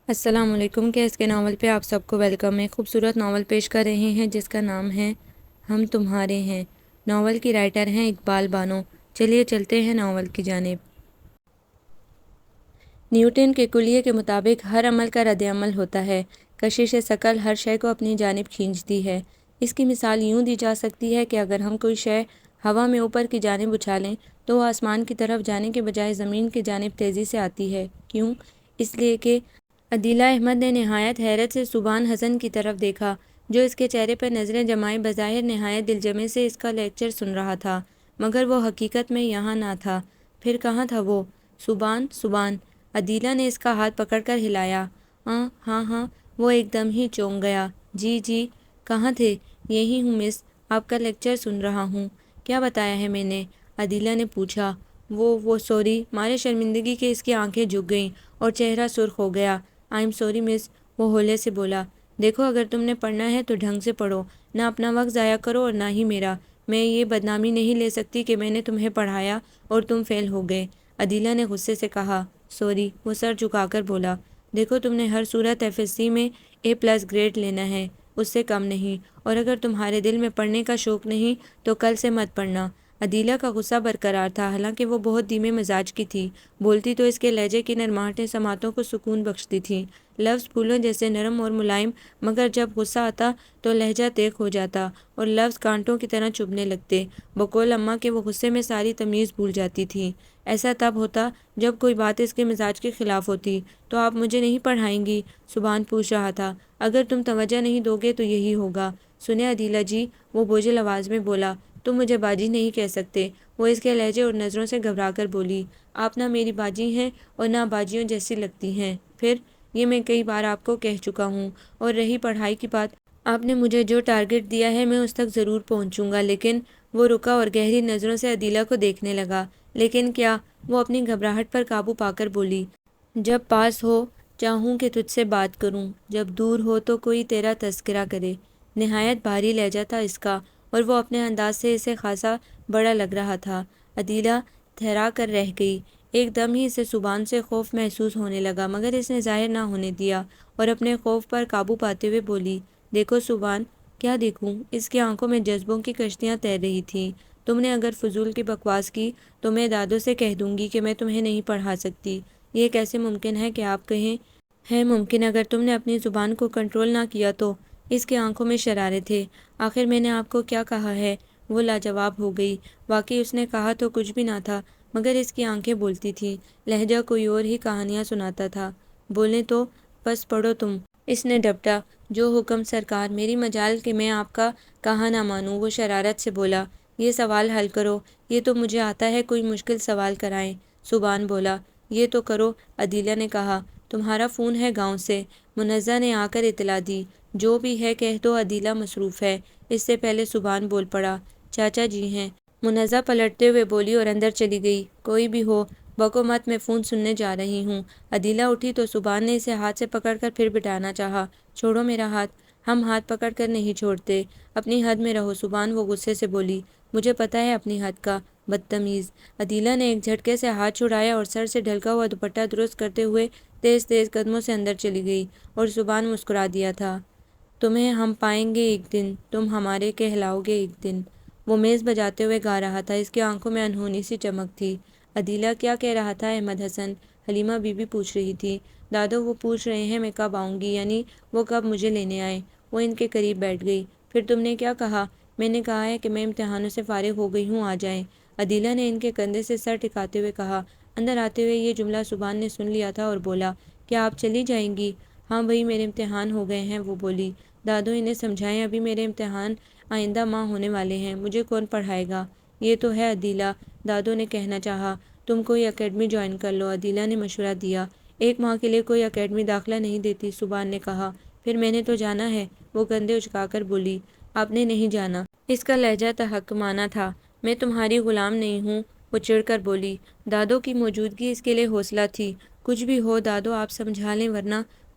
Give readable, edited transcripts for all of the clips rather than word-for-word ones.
السلام علیکم کے اس کے ناول پہ آپ سب کو ویلکم ہے۔ خوبصورت ناول پیش کر رہے ہیں جس کا نام ہے ہم تمہارے ہیں۔ ناول کی رائٹر ہیں اقبال بانو۔ چلیے چلتے ہیں ناول کی جانب۔ نیوٹن کے کلیے کے مطابق ہر عمل کا رد عمل ہوتا ہے۔ کشش ثقل ہر شے کو اپنی جانب کھینچتی ہے۔ اس کی مثال یوں دی جا سکتی ہے کہ اگر ہم کوئی شے ہوا میں اوپر کی جانب اچھالیں تو وہ آسمان کی طرف جانے کے بجائے زمین کی جانب تیزی سے آتی ہے۔ کیوں؟ اس لیے کہ عدیلہ احمد نے نہایت حیرت سے سبحان حسن کی طرف دیکھا جو اس کے چہرے پر نظریں جمائے بظاہر نہایت دلجمے سے اس کا لیکچر سن رہا تھا، مگر وہ حقیقت میں یہاں نہ تھا۔ پھر کہاں تھا وہ؟ سبحان سبحان! عدیلہ نے اس کا ہاتھ پکڑ کر ہلایا۔ ہاں ہاں، وہ ایک دم ہی چونک گیا۔ جی کہاں تھے؟ یہی ہوں مس، آپ کا لیکچر سن رہا ہوں۔ کیا بتایا ہے میں نے؟ عدیلہ نے پوچھا۔ وہ سوری! مارے شرمندگی کے اس کی آنکھیں جھک گئیں اور چہرہ سرخ ہو گیا۔ آئی ایم سوری مس، وہ ہولے سے بولا۔ دیکھو اگر تم نے پڑھنا ہے تو ڈھنگ سے پڑھو، نہ اپنا وقت ضائع کرو اور نہ ہی میرا۔ میں یہ بدنامی نہیں لے سکتی کہ میں نے تمہیں پڑھایا اور تم فیل ہو گئے۔ عدیلہ نے غصے سے کہا۔ سوری، وہ سر جھکا کر بولا۔ دیکھو تم نے ہر صورت ایف ایس سی میں A+ گریڈ لینا ہے، اس سے کم نہیں، اور اگر تمہارے دل میں پڑھنے کا شوق نہیں تو کل سے مت پڑھنا۔ عدیلہ کا غصہ برقرار تھا، حالانکہ وہ بہت دھیمے مزاج کی تھی۔ بولتی تو اس کے لہجے کی نرماہٹیں سماعتوں کو سکون بخشتی تھیں۔ لفظ پھولوں جیسے نرم اور ملائم، مگر جب غصہ آتا تو لہجہ تیز ہو جاتا اور لفظ کانٹوں کی طرح چبھنے لگتے۔ بقول اماں کہ وہ غصے میں ساری تمیز بھول جاتی تھی۔ ایسا تب ہوتا جب کوئی بات اس کے مزاج کے خلاف ہوتی۔ تو آپ مجھے نہیں پڑھائیں گی؟ سبحان پوچھ رہا تھا۔ اگر تم توجہ نہیں دو گے تو یہی ہوگا۔ سنیں عدیلہ جی، وہ بوجھل آواز میں بولا، تم مجھے باجی نہیں کہہ سکتے۔ وہ اس کے لہجے اور نظروں سے گھبرا کر بولی، آپ نہ میری باجی ہیں اور نہ باجیوں جیسی لگتی ہیں۔ پھر یہ میں کئی بار آپ کو کہہ چکا ہوں، اور رہی پڑھائی کی بات، آپ نے مجھے جو ٹارگٹ دیا ہے میں اس تک ضرور پہنچوں گا۔ لیکن وہ رکا اور گہری نظروں سے عدیلہ کو دیکھنے لگا۔ لیکن کیا؟ وہ اپنی گھبراہٹ پر قابو پا کر بولی، جب پاس ہو چاہوں کہ تجھ سے بات کروں، جب دور ہو تو کوئی تیرا تذکرہ کرے۔ نہایت بھاری لہجہ تھا اس کا، اور وہ اپنے انداز سے اسے خاصا بڑا لگ رہا تھا۔ عدیلہ تھرا کر رہ گئی۔ ایک دم ہی اسے سبحان سے خوف محسوس ہونے لگا، مگر اس نے ظاہر نہ ہونے دیا اور اپنے خوف پر قابو پاتے ہوئے بولی، دیکھو سبحان! کیا دیکھوں؟ اس کی آنکھوں میں جذبوں کی کشتیاں تیر رہی تھیں۔ تم نے اگر فضول کی بکواس کی تو میں دادوں سے کہہ دوں گی کہ میں تمہیں نہیں پڑھا سکتی۔ یہ کیسے ممکن ہے کہ آپ کہیں؟ ہے ممکن اگر تم نے اپنی زبان کو کنٹرول نہ کیا تو۔ اس کی آنکھوں میں شرارے تھے۔ آخر میں نے آپ کو کیا کہا ہے؟ وہ لاجواب ہو گئی۔ واقعی اس نے کہا تو کچھ بھی نہ تھا، مگر اس کی آنکھیں بولتی تھیں، لہجہ کوئی اور ہی کہانیاں سناتا تھا۔ بولیں تو بس پڑھو تم، اس نے ڈپٹا۔ جو حکم سرکار، میری مجال کہ میں آپ کا کہا نہ مانوں، وہ شرارت سے بولا۔ یہ سوال حل کرو۔ یہ تو مجھے آتا ہے، کوئی مشکل سوال کرائیں۔ سبحان بولا۔ یہ تو کرو، عدیلہ نے کہا۔ تمہارا فون ہے گاؤں سے، منزہ نے آ کر اطلاع دی۔ جو بھی ہے کہہ دو عدیلہ مصروف ہے۔ اس سے پہلے سبحان بول پڑا، چاچا جی ہیں۔ منزہ پلٹتے ہوئے بولی اور اندر چلی گئی۔ کوئی بھی ہو، بکو مت، میں فون سننے جا رہی ہوں۔ عدیلہ اٹھی تو سبحان نے اسے ہاتھ سے پکڑ کر پھر بٹھانا چاہا۔ چھوڑو میرا ہاتھ، ہم ہاتھ پکڑ کر نہیں چھوڑتے۔ اپنی حد میں رہو سبحان، وہ غصے سے بولی۔ مجھے پتہ ہے اپنی حد کا، بدتمیز۔ عدیلہ نے ایک جھٹکے سے ہاتھ چھڑایا اور سر سے ڈھلکا ہوا دوپٹہ درست کرتے ہوئے تیز تیز قدموں سے اندر چلی گئی، اور سبحان مسکرا دیا تھا۔ تمہیں ہم پائیں گے ایک دن، تم ہمارے کہلاؤ گے ایک دن۔ وہ میز بجاتے ہوئے گا رہا تھا، اس کی آنکھوں میں انہونی سی چمک تھی۔ عدیلہ کیا کہہ رہا تھا احمد حسن؟ حلیمہ بی بی پوچھ رہی تھی۔ دادو وہ پوچھ رہے ہیں میں کب آؤں گی، یعنی وہ کب مجھے لینے آئے۔ وہ ان کے قریب بیٹھ گئی۔ پھر تم نے کیا کہا؟ میں نے کہا ہے کہ میں امتحانوں سے فارغ ہو گئی ہوں، آ جائیں۔ عدیلہ نے ان کے کندھے سے سر ٹکاتے ہوئے کہا۔ اندر آتے ہوئے یہ جملہ سبحان نے سن لیا تھا اور بولا، کیا آپ چلی جائیں گی؟ ہاں بھئی، میرے امتحان ہو گئے ہیں، وہ بولی۔ دادو انہیں سمجھائیں، ابھی میرے امتحان آئندہ ماہ ہونے والے ہیں، مجھے کون پڑھائے گا؟ یہ تو ہے عدیلہ، دادو نے کہنا چاہا۔ تم کوئی اکیڈمی جوائن کر لو، عدیلہ نے مشورہ دیا۔ ایک ماہ کے لیے کوئی اکیڈمی داخلہ نہیں دیتی، سبحان نے کہا۔ پھر میں نے تو جانا ہے، وہ کندھے اچکا کر بولی۔ آپ نے نہیں جانا۔ اس کا لہجہ تحقمانہ تھا۔ میں تمہاری غلام نہیں ہوں، وہ چڑھ کر بولی۔ دادو کی موجودگی اس کے لیے حوصلہ تھی۔ کچھ بھی ہو دادو، آپ سمجھا لیں،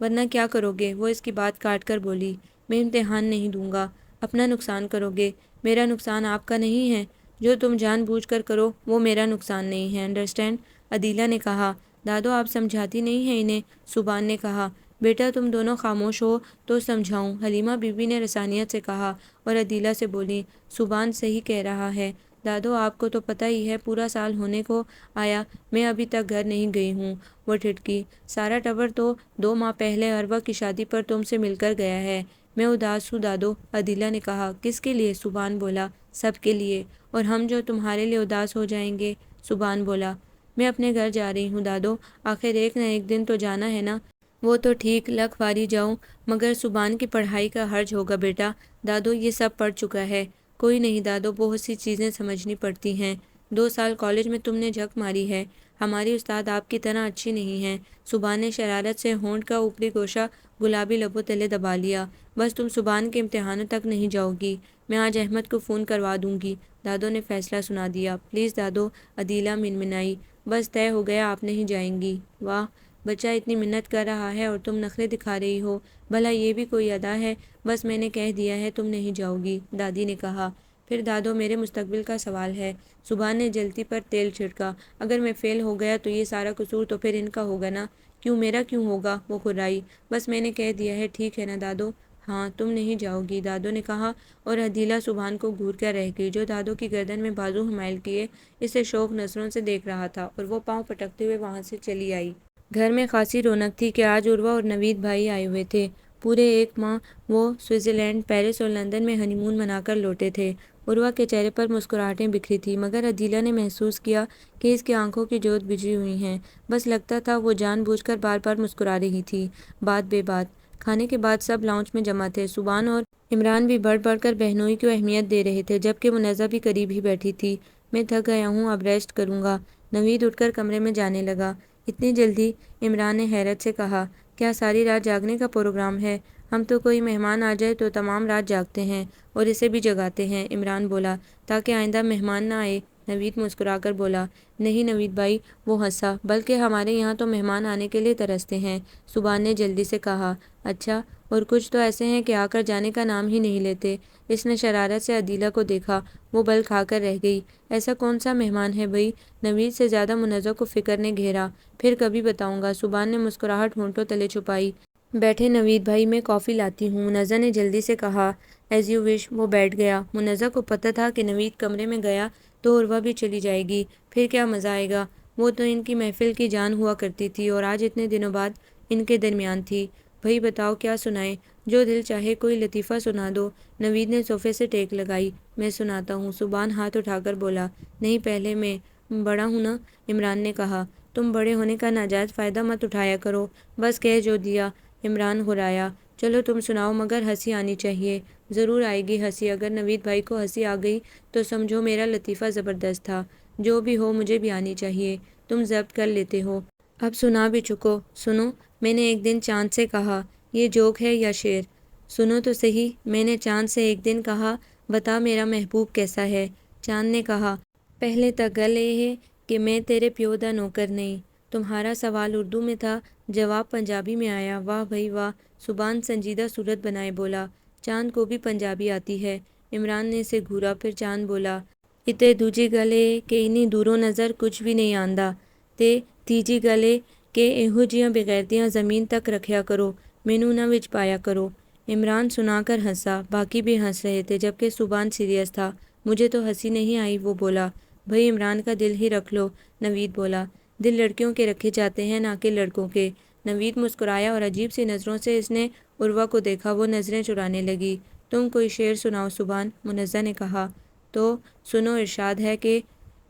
ورنہ کیا کرو گے؟ وہ اس کی بات کاٹ کر بولی۔ میں امتحان نہیں دوں گا۔ اپنا نقصان کرو گے، میرا نقصان آپ کا نہیں ہے۔ جو تم جان بوجھ کر کرو وہ میرا نقصان نہیں ہے، انڈرسٹینڈ؟ عدیلہ نے کہا۔ دادو آپ سمجھاتی نہیں ہیں انہیں، سبحان نے کہا۔ بیٹا تم دونوں خاموش ہو تو سمجھاؤں، حلیمہ بی بی نے رسانیت سے کہا، اور عدیلہ سے بولی، سبحان صحیح کہہ رہا ہے دادو، آپ کو تو پتہ ہی ہے پورا سال ہونے کو آیا، میں ابھی تک گھر نہیں گئی ہوں۔ وہ ٹھٹکی، سارا ٹبر تو 2 ماہ پہلے عروہ کی شادی پر تم سے مل کر گیا ہے۔ میں اداس ہوں دادو، عدیلہ نے کہا۔ کس کے لیے؟ سبحان بولا۔ سب کے لیے، اور ہم جو تمہارے لیے اداس ہو جائیں گے؟ سبحان بولا۔ میں اپنے گھر جا رہی ہوں دادو، آخر ایک نہ ایک دن تو جانا ہے نا۔ وہ تو ٹھیک، لکھ واری جاؤں، مگر سبحان کی پڑھائی کا حرج ہوگا بیٹا۔ دادو یہ سب پڑھ چکا ہے۔ کوئی نہیں دادو، بہت سی چیزیں سمجھنی پڑتی ہیں۔ 2 سال کالج میں تم نے جھک ماری ہے، ہماری استاد آپ کی طرح اچھی نہیں ہیں۔ سبحان نے شرارت سے ہونٹ کا اوپری گوشہ گلابی لبوں تلے دبا لیا۔ بس تم سبحان کے امتحانوں تک نہیں جاؤ گی، میں آج احمد کو فون کروا دوں گی، دادو نے فیصلہ سنا دیا۔ پلیز دادو، عدیلہ منمنائی۔ بس طے ہو گیا، آپ نہیں جائیں گی۔ واہ، بچہ اتنی منت کر رہا ہے اور تم نخرے دکھا رہی ہو، بھلا یہ بھی کوئی ادا ہے؟ بس میں نے کہہ دیا ہے تم نہیں جاؤ گی، دادی نے کہا۔ پھر دادو میرے مستقبل کا سوال ہے، سبحان نے جلتی پر تیل چھڑکا۔ اگر میں فیل ہو گیا تو یہ سارا قصور تو پھر ان کا ہوگا نا؟ کیوں، میرا کیوں ہوگا؟ وہ کھرائی۔ بس میں نے کہہ دیا ہے، ٹھیک ہے نا دادو؟ ہاں، تم نہیں جاؤ گی، دادو نے کہا، اور عدیلہ سبحان کو گھور کر رہ گئی، جو دادو کی گردن میں بازو حمائل کیے اسے شوق نظروں سے دیکھ رہا تھا، اور وہ پاؤں پٹکتے ہوئے وہاں سے چلی آئی۔ گھر میں خاصی رونق تھی کہ آج عروہ اور نوید بھائی آئے ہوئے تھے۔ پورے 1 ماہ وہ سوئٹزرلینڈ، پیرس اور لندن میں ہنی مون منا کر لوٹے تھے۔ عروہ کے چہرے پر مسکراہٹیں بکھری تھیں، مگر عدیلہ نے محسوس کیا کہ اس کی آنکھوں کی جوت بجھی ہوئی ہیں۔ بس لگتا تھا وہ جان بوجھ کر بار بار مسکرا رہی تھی، بات بے بات۔ کھانے کے بعد سب لاؤنج میں جمع تھے۔ سبحان اور عمران بھی بڑھ بڑھ کر بہنوئی کو اہمیت دے رہے تھے، جبکہ منزہ بھی قریب ہی بیٹھی تھی۔ میں تھک گیا ہوں، اب ریسٹ کروں گا، نوید اٹھ کر کمرے میں جانے لگا۔ اتنی جلدی؟ عمران نے حیرت سے کہا۔ کیا ساری رات جاگنے کا پروگرام ہے؟ ہم تو کوئی مہمان آ جائے تو تمام رات جاگتے ہیں اور اسے بھی جگاتے ہیں، عمران بولا، تاکہ آئندہ مہمان نہ آئے۔ نوید مسکرا کر بولا، نہیں نوید بھائی، وہ ہنسا، بلکہ ہمارے یہاں تو مہمان آنے کے لیے ترستے ہیں۔ سبحان نے جلدی سے کہا، اچھا، اور کچھ تو ایسے ہیں کہ آ کر جانے کا نام ہی نہیں لیتے۔ اس نے شرارت سے عدیلہ کو دیکھا، وہ بل کھا کر رہ گئی۔ ایسا کون سا مہمان ہے بھئی؟ نوید سے زیادہ منزہ کو فکر نے گھیرا۔ پھر کبھی بتاؤں گا، سبحان نے مسکراہٹ ہونٹوں تلے چھپائی۔ بیٹھے نوید بھائی، میں کافی لاتی ہوں، منزہ نے جلدی سے کہا۔ ایز یو وش، وہ بیٹھ گیا۔ منزہ کو پتہ تھا کہ نوید کمرے میں گیا تو عروہ بھی چلی جائے گی، پھر کیا مزہ آئے گا؟ وہ تو ان کی محفل کی جان ہوا کرتی تھی، اور آج اتنے دنوں بعد ان کے درمیان تھی۔ بھئی بتاؤ کیا سنائیں؟ جو دل چاہے، کوئی لطیفہ سنا دو، نوید نے صوفے سے ٹیک لگائی۔ میں سناتا ہوں، سبحان ہاتھ اٹھا کر بولا۔ نہیں، پہلے میں، بڑا ہوں نا، عمران نے کہا۔ تم بڑے ہونے کا ناجائز فائدہ مت اٹھایا کرو، بس کہہ جو دیا، عمران غرایا۔ چلو تم سناؤ، مگر ہنسی آنی چاہیے۔ ضرور آئے گی ہنسی، اگر نوید بھائی کو ہنسی آ گئی تو سمجھو میرا لطیفہ زبردست تھا۔ جو بھی ہو، مجھے بھی آنی چاہیے، تم ضبط کر لیتے ہو۔ اب سنا بھی چکو، سنو۔ میں نے ایک دن چاند سے کہا، یہ جوک ہے یا شعر؟ سنو تو صحیح۔ میں نے چاند سے ایک دن کہا، بتا میرا محبوب کیسا ہے؟ چاند نے کہا، پہلے تک گل اے ہے کہ میں تیرے پیو دا نوکر نہیں۔ تمہارا سوال اردو میں تھا، جواب پنجابی میں آیا۔ واہ بھئی واہ، سبحان سنجیدہ صورت بنائے بولا، چاند کو بھی پنجابی آتی ہے۔ عمران نے اسے گھورا، پھر چاند بولا، اتے دوجی گل اے کہ انی دوروں نظر کچھ بھی نہیں آندا، تے تیجی گل اے کہ ایہو جیاں بغیرتیاں زمین تک رکھیا کرو، مینوں نہ وچ پایا کرو۔ عمران سنا کر ہنسا، باقی بھی ہنس رہے تھے، جبکہ سبحان سیریس تھا۔ مجھے تو ہنسی نہیں آئی، وہ بولا۔ بھئی عمران کا دل ہی رکھ لو، نوید بولا۔ دل لڑکیوں کے رکھے جاتے ہیں، نہ کہ لڑکوں کے۔ نوید مسکرایا اور عجیب سی نظروں سے اس نے عروہ کو دیکھا، وہ نظریں چرانے لگی۔ تم کوئی شعر سناؤ سبحان، منزہ نے کہا۔ تو سنو، ارشاد ہے کہ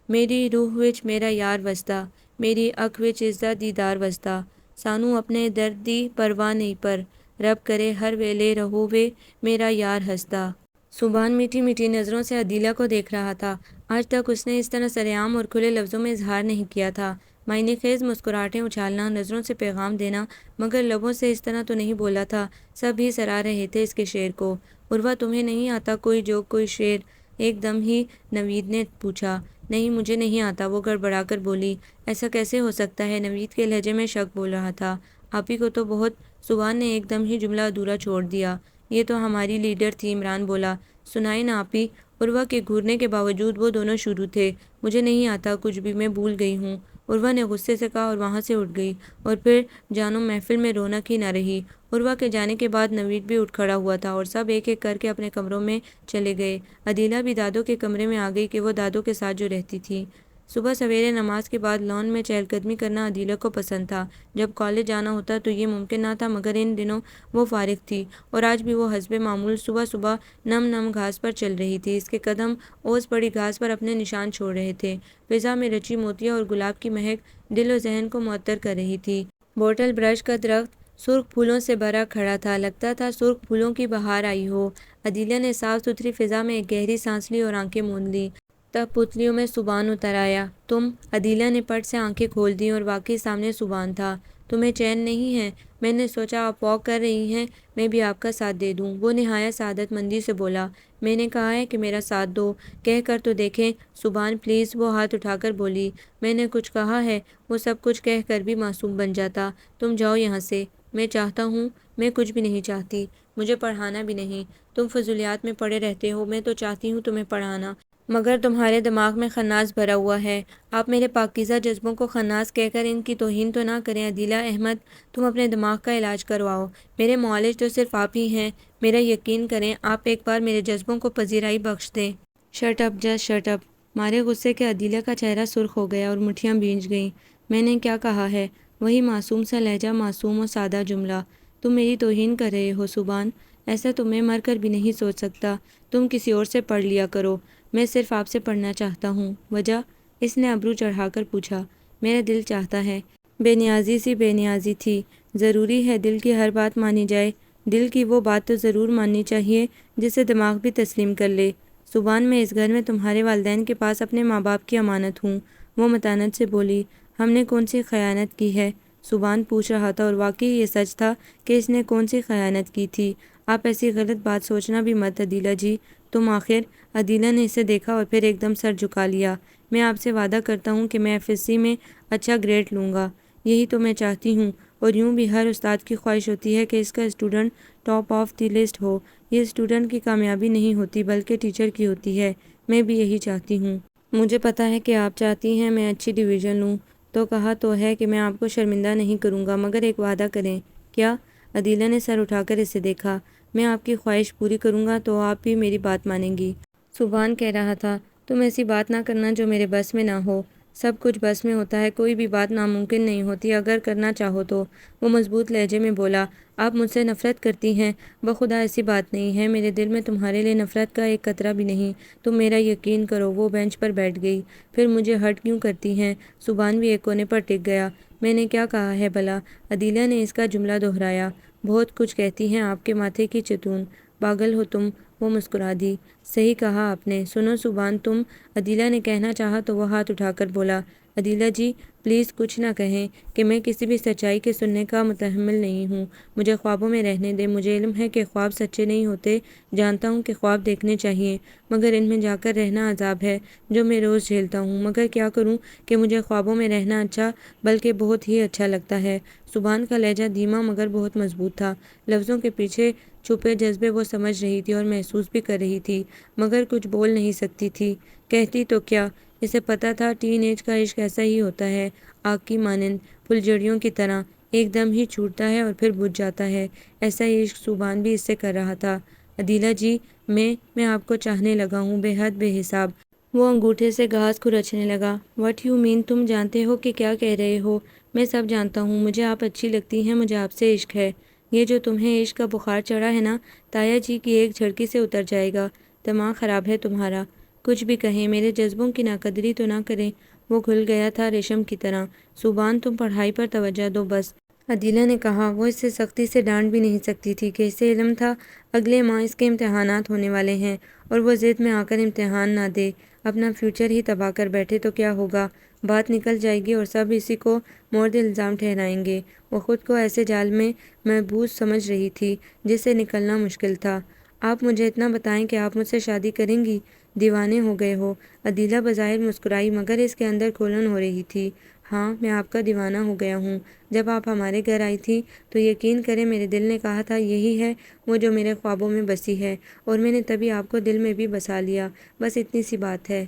میری روح وچ میرا یار وسدا، میری اکھ وچ اس دا دیدار وسدا، سانوں اپنے درد دی پرواہ نہیں، پر رب کرے ہر ویلے رہوے میرا یار ہسدا۔ سبحان میٹھی میٹھی نظروں سے عدیلہ کو دیکھ رہا تھا۔ آج تک اس نے اس طرح سرعام اور کھلے لفظوں میں اظہار نہیں کیا تھا۔ معنی خیز مسکراہٹیں اچھالنا، نظروں سے پیغام دینا، مگر لبوں سے اس طرح تو نہیں بولا تھا۔ سب ہی سراہ رہے تھے اس کے شعر کو۔ عروہ، تمہیں نہیں آتا کوئی جوک، کوئی شعر؟ ایک دم ہی نوید نے پوچھا۔ نہیں، مجھے نہیں آتا، وہ گڑبڑا کر بولی۔ ایسا کیسے ہو سکتا ہے؟ نوید کے لہجے میں شک بول رہا تھا۔ آپ ہی کو تو بہت، سبحان نے ایک دم ہی جملہ ادھورا چھوڑ دیا۔ یہ تو ہماری لیڈر تھی، عمران بولا۔ سنائے نا آپ ہی۔ عروہ کے گھورنے کے باوجود وہ دونوں شروع تھے۔ مجھے نہیں آتا کچھ بھی، میں بھول گئی ہوں۔ عروہ نے غصے سے کہا اور وہاں سے اٹھ گئی، اور پھر جانو محفل میں رونق ہی نہ رہی۔ عروہ کے جانے کے بعد نوید بھی اٹھ کھڑا ہوا تھا اور سب ایک ایک کر کے اپنے کمروں میں چلے گئے۔ عدیلہ بھی دادو کے کمرے میں آ گئی کہ وہ دادو کے ساتھ جو رہتی تھی۔ صبح سویرے نماز کے بعد لان میں چہل قدمی کرنا عدیلہ کو پسند تھا۔ جب کالج جانا ہوتا تو یہ ممکن نہ تھا، مگر ان دنوں وہ فارغ تھی اور آج بھی وہ حسب معمول صبح صبح نم نم گھاس پر چل رہی تھی۔ اس کے قدم اوس پڑی گھاس پر اپنے نشان چھوڑ رہے تھے۔ فضا میں رچی موتیاں اور گلاب کی مہک دل و ذہن کو معطر کر رہی تھی۔ بوٹل برش کا درخت سرخ پھولوں سے بھرا کھڑا تھا، لگتا تھا سرخ پھولوں کی بہار آئی ہو۔ عدیلہ نے صاف ستھری فضا میں ایک گہری سانس لی اور آنکھیں موند لیں۔ تب پتلیوں میں سبحان اتر آیا۔ تم؟ عدیلہ نے پٹ سے آنکھیں کھول دیں اور واقعی سامنے سبحان تھا۔ تمہیں چین نہیں ہے؟ میں نے سوچا آپ واک کر رہی ہیں، میں بھی آپ کا ساتھ دے دوں۔ وہ نہایت سعادت مندی سے بولا۔ میں نے کہا ہے کہ میرا ساتھ دو، کہہ کر تو دیکھیں سبحان پلیز۔ وہ ہاتھ اٹھا کر بولی۔ میں نے کچھ کہا ہے؟ وہ سب کچھ کہہ کر بھی معصوم بن جاتا۔ تم جاؤ یہاں سے۔ میں چاہتا ہوں؟ میں کچھ بھی نہیں چاہتی، مجھے پڑھانا بھی نہیں۔ تم فضولیات میں پڑے رہتے ہو، میں تو چاہتی ہوں تمہیں پڑھانا، مگر تمہارے دماغ میں خناس بھرا ہوا ہے۔ آپ میرے پاکیزہ جذبوں کو خناس کہہ کر ان کی توہین تو نہ کریں۔ عدیلہ احمد، تم اپنے دماغ کا علاج کرواؤ، میرے معالج تو صرف آپ ہی ہیں۔ میرا یقین کریں، آپ ایک بار میرے جذبوں کو پذیرائی بخش دیں۔ Shut up, just shut up. مارے غصے کے عدیلہ کا چہرہ سرخ ہو گیا اور مٹھیاں بھیج گئیں۔ میں نے کیا کہا ہے؟ وہی معصوم سا لہجہ، معصوم و سادہ جملہ۔ تم میری توہین کر رہے ہو سبحان، ایسا تو میں مر کر بھی نہیں سوچ سکتا۔ تم کسی اور سے پڑھ لیا کرو، میں صرف آپ سے پڑھنا چاہتا ہوں۔ وجہ؟ اس نے ابرو چڑھا کر پوچھا۔ میرا دل چاہتا ہے۔ بے نیازی سی بے نیازی تھی۔ ضروری ہے دل کی ہر بات مانی جائے؟ دل کی وہ بات تو ضرور ماننی چاہیے جسے دماغ بھی تسلیم کر لے۔ سبحان، میں اس گھر میں تمہارے والدین کے پاس اپنے ماں باپ کی امانت ہوں۔ وہ متانت سے بولی۔ ہم نے کون سی خیانت کی ہے؟ سبحان پوچھ رہا تھا اور واقعی یہ سچ تھا کہ اس نے کون سی خیانت کی تھی۔ آپ ایسی غلط بات سوچنا بھی مت عدیلہ جی، تم آخر۔ عدیلہ نے اسے دیکھا اور پھر ایک دم سر جھکا لیا۔ میں آپ سے وعدہ کرتا ہوں کہ میں FSC میں اچھا گریڈ لوں گا، یہی تو میں چاہتی ہوں، اور یوں بھی ہر استاد کی خواہش ہوتی ہے کہ اس کا student top of the list ہو۔ یہ اسٹوڈنٹ کی کامیابی نہیں ہوتی بلکہ ٹیچر کی ہوتی ہے۔ میں بھی یہی چاہتی ہوں۔ مجھے پتا ہے کہ آپ چاہتی ہیں میں اچھی ڈویژن لوں، تو کہا تو ہے کہ میں آپ کو شرمندہ نہیں کروں گا، مگر ایک وعدہ کریں۔ کیا؟ عدیلہ نے سر اٹھا کر اسے دیکھا۔ میں آپ کی خواہش پوری کروں گا تو آپ بھی میری بات مانیں گی؟ سبحان کہہ رہا تھا۔ تم ایسی بات نہ کرنا جو میرے بس میں نہ ہو۔ سب کچھ بس میں ہوتا ہے، کوئی بھی بات ناممکن نہیں ہوتی اگر کرنا چاہو تو۔ وہ مضبوط لہجے میں بولا۔ آپ مجھ سے نفرت کرتی ہیں؟ بخدا ایسی بات نہیں ہے، میرے دل میں تمہارے لیے نفرت کا ایک قطرہ بھی نہیں، تم میرا یقین کرو۔ وہ بینچ پر بیٹھ گئی۔ پھر مجھے ہرٹ کیوں کرتی ہیں؟ سبحان بھی ایک کونے پر ٹک گیا۔ میں نے کیا کہا ہے بھلا؟ عدیلہ نے اس کا جملہ دہرایا۔ بہت کچھ کہتی ہیں آپ کے ماتھے کی چتون، پاگل ہو تم۔ وہ مسکرا دی۔ صحیح کہا آپ نے۔ سنو سبحان، تم؟ عدیلہ نے کہنا چاہا تو وہ ہاتھ اٹھا کر بولا۔ عدیلہ جی پلیز کچھ نہ کہیں کہ میں کسی بھی سچائی کے سننے کا متحمل نہیں ہوں، مجھے خوابوں میں رہنے دیں۔ مجھے علم ہے کہ خواب سچے نہیں ہوتے، جانتا ہوں کہ خواب دیکھنے چاہیے، مگر ان میں جا کر رہنا عذاب ہے جو میں روز جھیلتا ہوں۔ مگر کیا کروں کہ مجھے خوابوں میں رہنا اچھا، بلکہ بہت ہی اچھا لگتا ہے۔ سبحان کا لہجہ دھیما مگر بہت مضبوط تھا۔ لفظوں کے پیچھے چھپے جذبے وہ سمجھ رہی تھی اور محسوس بھی کر رہی تھی، مگر کچھ بول نہیں سکتی تھی۔ کہتی تو کیا؟ اسے پتا تھا ٹین ایج کا عشق ایسا ہی ہوتا ہے، آگ کی مانند، پھلجھڑیوں کی طرح، ایک دم ہی چھوٹتا ہے اور پھر بجھ جاتا ہے۔ ایسا ہی عشق سبحان بھی اس سے کر رہا تھا۔ عدیلہ جی میں آپ کو چاہنے لگا ہوں، بے حد بے حساب۔ وہ انگوٹھے سے گھاس کھرچنے لگا۔ What you mean? تم جانتے ہو کہ کیا کہہ رہے ہو؟ میں سب جانتا ہوں، مجھے آپ اچھی لگتی ہیں، مجھے آپ سے عشق ہے۔ یہ جو تمہیں عشق کا بخار چڑھا ہے نا، تایا جی کی ایک جھڑکی سے اتر جائے گا۔ دماغ خراب ہے تمہارا۔ کچھ بھی کہیں، میرے جذبوں کی ناقدری تو نہ کریں۔ وہ گھل گیا تھا ریشم کی طرح۔ سبحان تم پڑھائی پر توجہ دو بس، عدیلہ نے کہا۔ وہ اسے سختی سے ڈانٹ بھی نہیں سکتی تھی کہ اسے علم تھا اگلے ماہ اس کے امتحانات ہونے والے ہیں، اور وہ ضد میں آ کر امتحان نہ دے، اپنا فیوچر ہی تباہ کر بیٹھے تو کیا ہوگا؟ بات نکل جائے گی اور سب اسی کو مورد الزام ٹھہرائیں گے۔ وہ خود کو ایسے جال میں محبوس سمجھ رہی تھی جس سے نکلنا مشکل تھا۔ آپ مجھے اتنا بتائیں کہ آپ مجھ سے شادی کریں گی؟ دیوانے ہو گئے ہو؟ عدیلہ بظاہر مسکرائی مگر اس کے اندر کھولن ہو رہی تھی۔ ہاں میں آپ کا دیوانہ ہو گیا ہوں۔ جب آپ ہمارے گھر آئی تھی تو یقین کریں میرے دل نے کہا تھا یہی ہے وہ جو میرے خوابوں میں بسی ہے، اور میں نے تبھی آپ کو دل میں بھی بسا لیا، بس اتنی سی بات ہے۔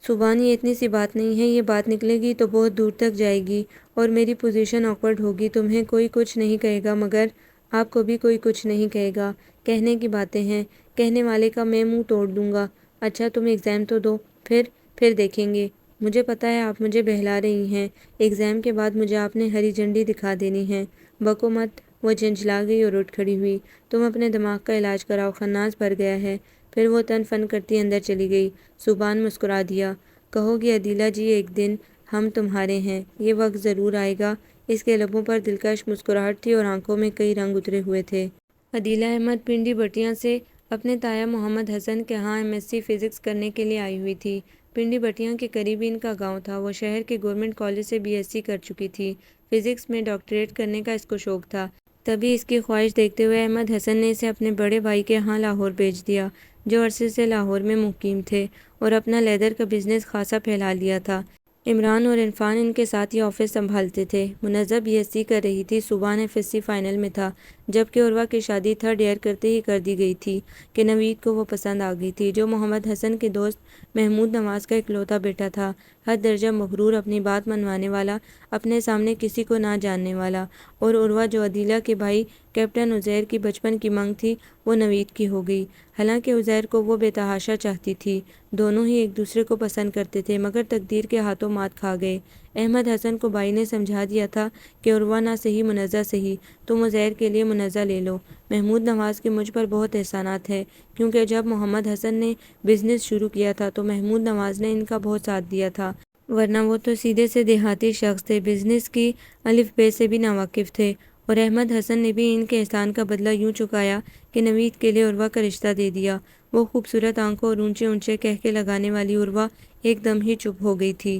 سبحان یہ اتنی سی بات نہیں ہے، یہ بات نکلے گی تو بہت دور تک جائے گی اور میری پوزیشن آکورڈ ہوگی۔ تمہیں کوئی کچھ نہیں کہے گا مگر آپ کو بھی کوئی کچھ نہیں کہے گا۔ کہنے کی باتیں ہیں، کہنے والے کا میں منہ توڑ دوں گا۔ اچھا تم ایگزام تو دو، پھر دیکھیں گے۔ مجھے پتا ہے آپ مجھے بہلا رہی ہیں، ایگزام کے بعد مجھے آپ نے ہری جھنڈی دکھا دینی ہے۔ بکو مت۔ وہ جھنجھلا گئی اور اٹھ کھڑی ہوئی۔ تم اپنے دماغ کا علاج کراؤ، خناس بھر گیا ہے۔ پھر وہ تن فن کرتی اندر چلی گئی۔ سبحان مسکرا دیا۔ کہو گی عدیلہ جی ایک دن ہم تمہارے ہیں، یہ وقت ضرور آئے گا۔ اس کے لبوں پر دلکش مسکراہٹ تھی اور آنکھوں میں کئی رنگ اترے ہوئے تھے۔ عدیلہ احمد پنڈی بٹیا سے اپنے تایا محمد حسن کے ہاں MSc فزکس کرنے کے لیے آئی ہوئی تھی۔ پنڈی بٹیا کے قریب ہی ان کا گاؤں تھا۔ وہ شہر کے گورنمنٹ کالج سے BSc کر چکی تھی۔ فزکس میں ڈاکٹریٹ کرنے کا اس کو شوق تھا۔ تبھی اس کی خواہش دیکھتے ہوئے احمد حسن نے اسے اپنے بڑے بھائی کے ہاں لاہور بھیج دیا، جو عرصے سے لاہور میں مقیم تھے اور اپنا لیدر کا بزنس خاصا پھیلا لیا تھا۔ عمران اور عرفان ان کے ساتھ یہ آفس سنبھالتے تھے۔ منزہ BSc کر رہی تھی، سبحان FSc فائنل میں تھا، جبکہ عروہ کی شادی تھرڈ ایئر کرتے ہی کر دی گئی تھی کہ نوید کو وہ پسند آ گئی تھی، جو محمد حسن کے دوست محمود نواز کا اکلوتا بیٹا تھا، حد درجہ مغرور، اپنی بات منوانے والا، اپنے سامنے کسی کو نہ جاننے والا۔ اور عروہ جو عدیلہ کے بھائی کیپٹن عزیر کی بچپن کی منگ تھی، وہ نوید کی ہو گئی۔ حالانکہ عزیر کو وہ بے تحاشا چاہتی تھی، دونوں ہی ایک دوسرے کو پسند کرتے تھے، مگر تقدیر کے ہاتھوں مات کھا گئے۔ احمد حسن کو بھائی نے سمجھا دیا تھا کہ عروہ نہ صحیح منزہ صحیح، تم عزیر کے لیے منزہ لے لو۔ محمود نواز کے مجھ پر بہت احسانات ہے، کیونکہ جب محمد حسن نے بزنس شروع کیا تھا تو محمود نواز نے ان کا بہت ساتھ دیا تھا، ورنہ وہ تو سیدھے سے دیہاتی شخص تھے، بزنس کی الف بے سے بھی ناواقف تھے۔ اور احمد حسن نے بھی ان کے احسان کا بدلہ یوں چکایا کہ نوید کے لیے عروہ کا رشتہ دے دیا۔ وہ خوبصورت آنکھوں اور اونچے اونچے قہقہے لگانے والی عروہ ایک دم ہی چپ ہو گئی تھی۔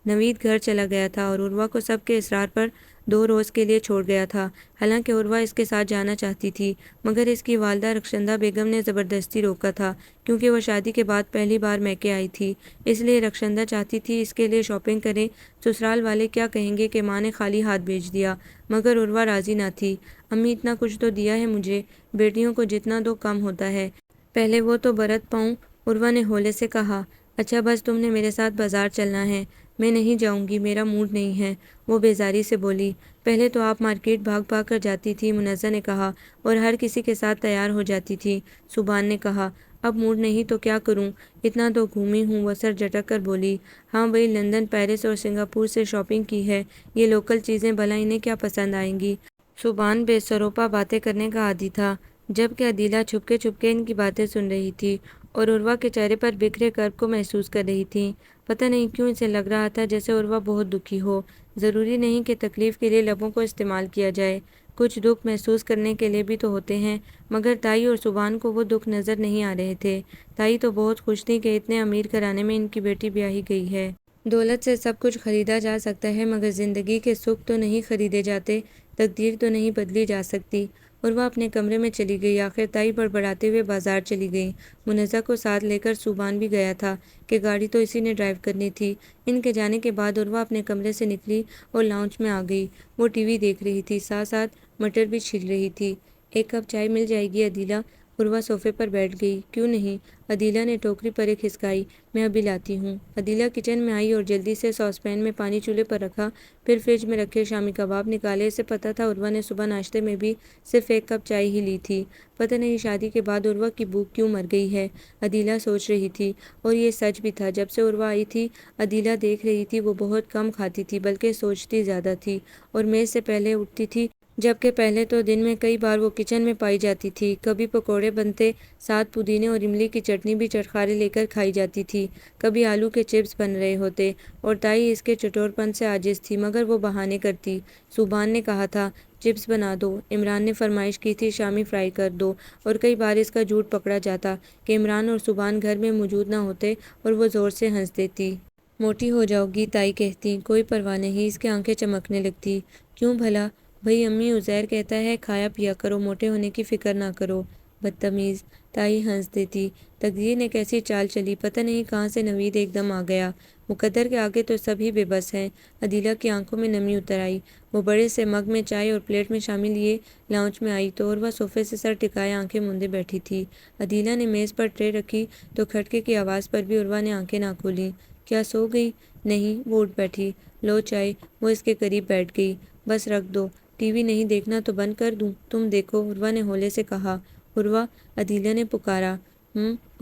نوید گھر چلا گیا تھا اور عروہ کو سب کے اصرار پر 2 روز کے لیے چھوڑ گیا تھا۔ حالانکہ عروہ اس کے ساتھ جانا چاہتی تھی، مگر اس کی والدہ رخشندہ بیگم نے زبردستی روکا تھا، کیونکہ وہ شادی کے بعد پہلی بار میکے آئی تھی۔ اس لیے رخشندہ چاہتی تھی اس کے لیے شاپنگ کرے، سسرال والے کیا کہیں گے کہ ماں نے خالی ہاتھ بھیج دیا، مگر عروہ راضی نہ تھی۔ امی اتنا کچھ تو دیا ہے مجھے، بیٹیوں کو جتنا دو کم ہوتا ہے، پہلے وہ تو برت پاؤں۔ عروہ نے ہولے سے کہا، اچھا بس تم نے میرے ساتھ بازار چلنا ہے، میں نہیں جاؤں گی، میرا موڈ نہیں ہے۔ وہ بیزاری سے بولی، پہلے تو آپ مارکیٹ بھاگ بھاگ کر جاتی تھی، منزہ نے کہا، اور ہر کسی کے ساتھ تیار ہو جاتی تھی۔ سبحان نے کہا، اب موڈ نہیں تو کیا کروں، اتنا تو گھومی ہوں۔ وہ سر جھٹک کر بولی، ہاں وہی لندن، پیرس اور سنگاپور سے شاپنگ کی ہے، یہ لوکل چیزیں بھلا انہیں کیا پسند آئیں گی۔ سبحان بے سروپا باتیں کرنے کا عادی تھا، جبکہ عدیلہ چھپکے چھپکے ان کی باتیں سن رہی تھی اور عروہ کے چہرے پر بکھرے کرب کو محسوس کر رہی تھی۔ پتہ نہیں کیوں اسے لگ رہا تھا جیسے عروہ بہت دکھی ہو۔ ضروری نہیں کہ تکلیف کے لیے لبوں کو استعمال کیا جائے، کچھ دکھ محسوس کرنے کے لیے بھی تو ہوتے ہیں، مگر تائی اور سبحان کو وہ دکھ نظر نہیں آ رہے تھے۔ تائی تو بہت خوش تھی کہ اتنے امیر گھرانے میں ان کی بیٹی بیاہی گئی ہے۔ دولت سے سب کچھ خریدا جا سکتا ہے، مگر زندگی کے سکھ تو نہیں خریدے جاتے، تقدیر تو نہیں بدلی جا سکتی۔ عروہ اپنے کمرے میں چلی گئی۔ آخر تائی بڑبڑاتے ہوئے بازار چلی گئی۔ منزہ کو ساتھ لے کر سبحان بھی گیا تھا کہ گاڑی تو اسی نے ڈرائیو کرنی تھی۔ ان کے جانے کے بعد عروہ اپنے کمرے سے نکلی اور لاؤنج میں آ گئی۔ وہ ٹی وی دیکھ رہی تھی، ساتھ ساتھ مٹر بھی چھیل رہی تھی۔ ایک کپ چائے مل جائے گی عدیلہ؟ عروہ صوفے پر بیٹھ گئی۔ کیوں نہیں؟ عدیلہ نے ٹوکری پر ایک کھسکائی، میں ابھی لاتی ہوں۔ عدیلہ کچن میں آئی اور جلدی سے ساس پین میں پانی چولہے پر رکھا، پھر فریج میں رکھے شامی کباب نکالے۔ اسے پتہ تھا عروہ نے صبح ناشتے میں بھی صرف ایک کپ چائے ہی لی تھی۔ پتہ نہیں شادی کے بعد عروہ کی بھوک کیوں مر گئی ہے، عدیلہ سوچ رہی تھی۔ اور یہ سچ بھی تھا، جب سے عروہ آئی تھی عدیلہ دیکھ رہی تھی وہ بہت کم کھاتی تھی، بلکہ سوچتی زیادہ تھی، اور میز سے پہلے اٹھتی تھی، جبکہ پہلے تو دن میں کئی بار وہ کچن میں پائی جاتی تھی۔ کبھی پکوڑے بنتے، ساتھ پودینے اور املی کی چٹنی بھی چٹخارے لے کر کھائی جاتی تھی، کبھی آلو کے چپس بن رہے ہوتے، اور تائی اس کے چٹور پن سے عاجز تھی، مگر وہ بہانے کرتی۔ سبحان نے کہا تھا چپس بنا دو، عمران نے فرمائش کی تھی شامی فرائی کر دو، اور کئی بار اس کا جھوٹ پکڑا جاتا کہ عمران اور سبحان گھر میں موجود نہ ہوتے، اور وہ زور سے ہنس دیتی۔ موٹی ہو جاؤ گی، تائی کہتی۔ کوئی پرواہ نہیں، اس کی آنکھیں چمکنے لگتی۔ کیوں بھلا؟ بھئی امی عزیر کہتا ہے کھایا پیا کرو، موٹے ہونے کی فکر نہ کرو۔ بدتمیز، تائی ہنس دیتی۔ تقدیر نے کیسی چال چلی، پتہ نہیں کہاں سے نوید ایک دم آ گیا۔ مقدر کے آگے تو سب ہی بے بس ہیں۔ عدیلہ کی آنکھوں میں نمی اتر آئی۔ وہ بڑے سے مگ میں چائے اور پلیٹ میں شامی لیے لاؤنج میں آئی تو عروہ صوفے سے سر ٹکائے آنکھیں موندے بیٹھی تھی۔ عدیلہ نے میز پر ٹرے رکھی تو کھٹکے کی آواز پر بھی عروہ نے آنکھیں نہ کھولیں۔ کیا سو گئی؟ نہیں، وہ اٹھ بیٹھی۔ لو چائے۔ وہ اس کے قریب بیٹھ گئی۔ بس رکھ دو۔ ٹی وی نہیں دیکھنا تو بند کر دوں؟ تم دیکھو، عروہ نے ہولے سے کہا۔ عروہ، عدیلہ نے پکارا۔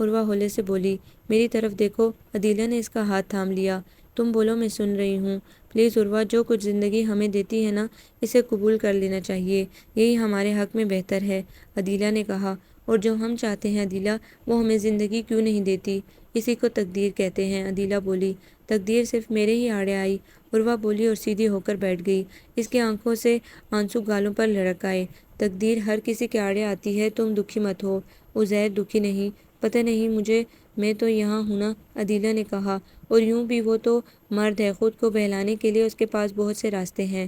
عروہ ہولے سے بولی۔ میری طرف دیکھو۔ عدیلہ نے اس کا ہاتھ تھام لیا۔ تم بولو، میں سن رہی ہوں۔ پلیز عروہ، جو کچھ زندگی ہمیں دیتی ہے نا، اسے قبول کر لینا چاہیے۔ یہی ہمارے حق میں بہتر ہے، عدیلہ نے کہا۔ اور جو ہم چاہتے ہیں عدیلہ، وہ ہمیں زندگی کیوں نہیں دیتی؟ اسی کو تقدیر کہتے ہیں، عدیلہ بولی۔ تقدیر صرف میرے ہی آڑے آئی، عروہ بولی اور سیدھی ہو کر بیٹھ گئی۔ اس کی آنکھوں سے آنسو گالوں پر لڑک آئے۔ تقدیر ہر کسی کے آڑے آتی ہے، تم دکھی مت ہو۔ عزیر دکھی نہیں، پتہ نہیں مجھے، میں تو یہاں ہوں نا، عدیلہ نے کہا۔ اور یوں بھی وہ تو مرد ہے، خود کو بہلانے کے لیے اس کے پاس بہت سے راستے ہیں۔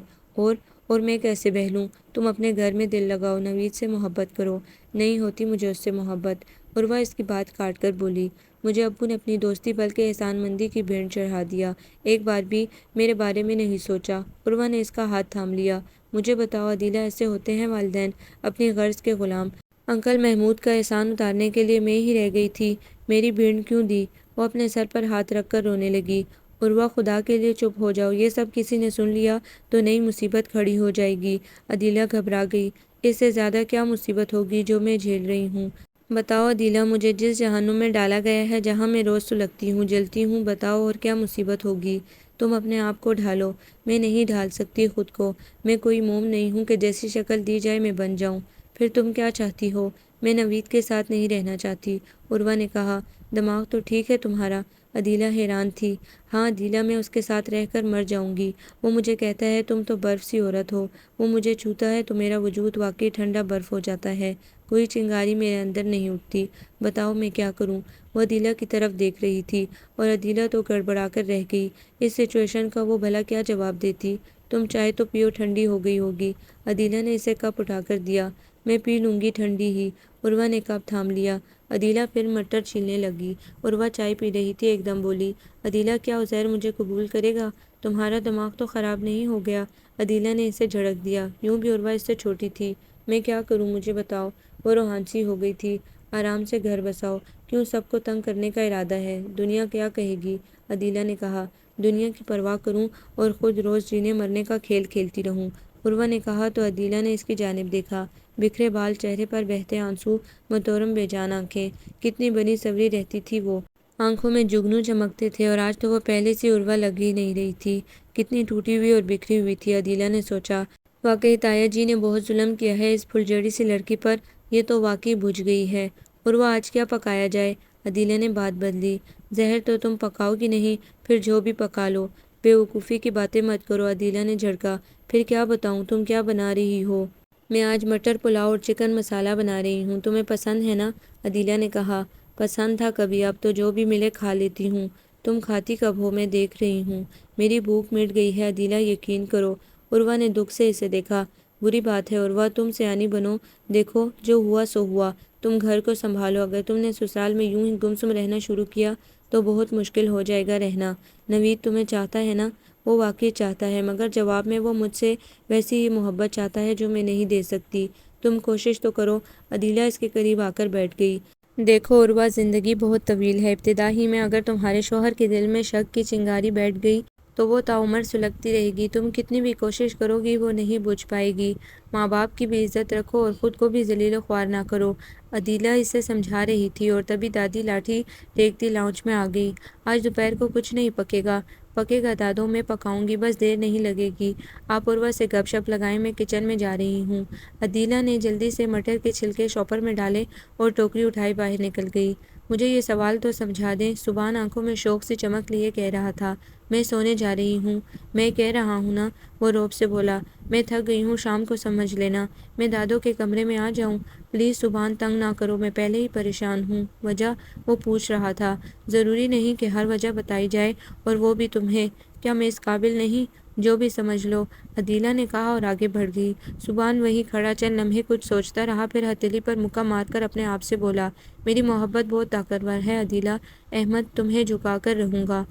اور میں کیسے بہلوں؟ تم اپنے گھر میں دل لگاؤ، نوید سے محبت کرو۔ نہیں ہوتی مجھے اس سے محبت، عروہ اس کی بات کاٹ کر بولی۔ مجھے ابو نے اپنی دوستی بلکہ احسان مندی کی بھیٹ چڑھا دیا، ایک بار بھی میرے بارے میں نہیں سوچا۔ عروہ نے اس کا ہاتھ تھام لیا۔ مجھے بتاؤ عدیلہ، ایسے ہوتے ہیں والدین، اپنی غرض کے غلام؟ انکل محمود کا احسان اتارنے کے لیے میں ہی رہ گئی تھی، میری بھیڑ کیوں دی؟ وہ اپنے سر پر ہاتھ رکھ کر رونے لگی۔ عروہ، خدا کے لیے چپ ہو جاؤ، یہ سب کسی نے سن لیا تو نئی مصیبت کھڑی ہو جائے گی۔ عدیلہ گھبرا گئی۔ اس سے زیادہ کیا مصیبت ہوگی جو میں جھیل رہی ہوں؟ بتاؤ عدیلہ، مجھے جس جہنم میں ڈالا گیا ہے، جہاں میں روز سلگتی ہوں، جلتی ہوں، بتاؤ اور کیا مصیبت ہوگی؟ تم اپنے آپ کو ڈھالو۔ میں نہیں ڈھال سکتی خود کو، میں کوئی موم نہیں ہوں کہ جیسی شکل دی جائے میں بن جاؤں۔ پھر تم کیا چاہتی ہو؟ میں نوید کے ساتھ نہیں رہنا چاہتی، عروہ نے کہا۔ دماغ تو ٹھیک ہے تمہارا؟ عدیلہ حیران تھی۔ ہاں عدیلہ، میں اس کے ساتھ رہ کر مر جاؤں گی۔ وہ مجھے کہتا ہے تم تو برف سی عورت ہو، وہ مجھے چھوتا ہے تو میرا وجود واقعی ٹھنڈا برف ہو جاتا ہے، کوئی چنگاری میرے اندر نہیں اٹھتی۔ بتاؤ میں کیا کروں؟ وہ عدیلہ کی طرف دیکھ رہی تھی اور عدیلہ تو گڑبڑا کر رہ گئی۔ اس سچویشن کا وہ بھلا کیا جواب دیتی؟ تم چائے تو پیو، ٹھنڈی ہو گئی ہوگی۔ عدیلہ نے اسے کپ اٹھا کر دیا۔ میں پی لوں گی ٹھنڈی ہی، عروہ نے کپ تھام لیا۔ عدیلہ پھر مٹر چھیلنے لگی۔ عروہ چائے پی رہی تھی، ایک دم بولی۔ عدیلہ، کیا عزیر مجھے قبول کرے گا؟ تمہارا دماغ تو خراب نہیں ہو گیا؟ عدیلہ نے اسے جھڑک دیا۔ یوں بھی عروہ اس سے چھوٹی تھی۔ میں کیا کروں، مجھے بتاؤ۔ وہ روحانسی ہو گئی تھی۔ آرام سے گھر بساؤ، کیوں سب کو تنگ کرنے کا ارادہ ہے؟ دنیا کیا کہے گی؟ عدیلہ نے کہا۔ دنیا کی پرواہ کروں اور خود روز جینے مرنے کا کھیل کھیلتی رہوں، عروہ نے کہا تو عدیلہ نے اس کی جانب دیکھا۔ بکھرے بال، چہرے پر بہتے آنسو، متورم بے جان آنکھیں۔ کتنی بنی سنوری رہتی تھی وہ، آنکھوں میں جگنو چمکتے تھے، اور آج تو وہ پہلے سی عروہ لگ ہی نہیں رہی تھی، کتنی ٹوٹی ہوئی اور بکھری ہوئی تھی۔ عدیلہ نے سوچا، واقعی تایا جی نے بہت ظلم کیا ہے اس پھلجڑی سی لڑکی پر، یہ تو واقعی بجھ گئی ہے۔ عروہ، آج کیا پکایا جائے؟ عدیلہ نے بات بدلی۔ زہر تو تم پکاؤ گی نہیں، پھر جو بھی پکا لو۔ بے وقوفی کی باتیں مت کرو، عدیلہ نے جھڑکا۔ پھر کیا بتاؤں، تم کیا بنا رہی ہو؟ میں آج مٹر پلاؤ اور چکن مسالہ بنا رہی ہوں، تمہیں پسند ہے نا؟ عدیلہ نے کہا۔ پسند تھا کبھی، اب تو جو بھی ملے کھا لیتی ہوں۔ تم کھاتی کب ہو، میں دیکھ رہی ہوں۔ میری بھوک مٹ گئی ہے عدیلہ، یقین کرو۔ عروہ نے دکھ سے اسے دیکھا۔ بری بات ہے عروہ، تم سیانی بنو، دیکھو جو ہوا سو ہوا، تم گھر کو سنبھالو۔ اگر تم نے سسرال میں یوں ہی گمسم رہنا شروع کیا تو بہت مشکل ہو جائے گا رہنا۔ نوید تمہیں چاہتا ہے نا؟ وہ واقعی چاہتا ہے، مگر جواب میں وہ مجھ سے ویسی ہی محبت چاہتا ہے جو میں نہیں دے سکتی۔ تم کوشش تو کرو۔ عدیلہ اس کے قریب آ کر بیٹھ گئی۔ دیکھو عروہ، زندگی بہت طویل ہے، ابتدا ہی میں اگر تمہارے شوہر کے دل میں شک کی چنگاری بیٹھ گئی تو وہ تاعمر سلگتی رہے گی، تم کتنی بھی کوشش کرو گی وہ نہیں بجھ پائے گی۔ ماں باپ کی بھی عزت رکھو اور خود کو بھی ذلیل و خوار نہ کرو، عدیلہ اسے سمجھا رہی تھی، اور تبھی دادی لاٹھی ٹیکتی لاؤنج میں آ گئی۔ آج دوپہر کو کچھ نہیں پکے گا؟ پکے گا دادو، میں پکاؤں گی، بس دیر نہیں لگے گی۔ آپ عروہ سے گپ شپ لگائیں، میں کچن میں جا رہی ہوں۔ عدیلہ نے جلدی سے مٹر کے چھلکے شاپر میں ڈالے اور ٹوکری اٹھائی باہر نکل گئی۔ مجھے یہ سوال تو سمجھا دیں، سبحان آنکھوں میں شوق سی چمک لیے کہہ رہا تھا۔ میں سونے جا رہی ہوں۔ میں کہہ رہا ہوں نا، وہ روب سے بولا۔ میں تھک گئی ہوں، شام کو سمجھ لینا۔ میں دادو کے کمرے میں آ جاؤں؟ پلیز سبحان، تنگ نہ کرو، میں پہلے ہی پریشان ہوں۔ وجہ؟ وہ پوچھ رہا تھا۔ ضروری نہیں کہ ہر وجہ بتائی جائے، اور وہ بھی تمہیں۔ کیا میں اس قابل نہیں؟ جو بھی سمجھ لو، عدیلہ نے کہا اور آگے بڑھ گئی۔ سبحان وہیں کھڑا چند لمحے کچھ سوچتا رہا، پھر ہتھیلی پر مکہ مار کر اپنے آپ سے بولا، میری محبت بہت طاقتور ہے عدیلہ، احمد تمہیں جھکا کر رہوں گا۔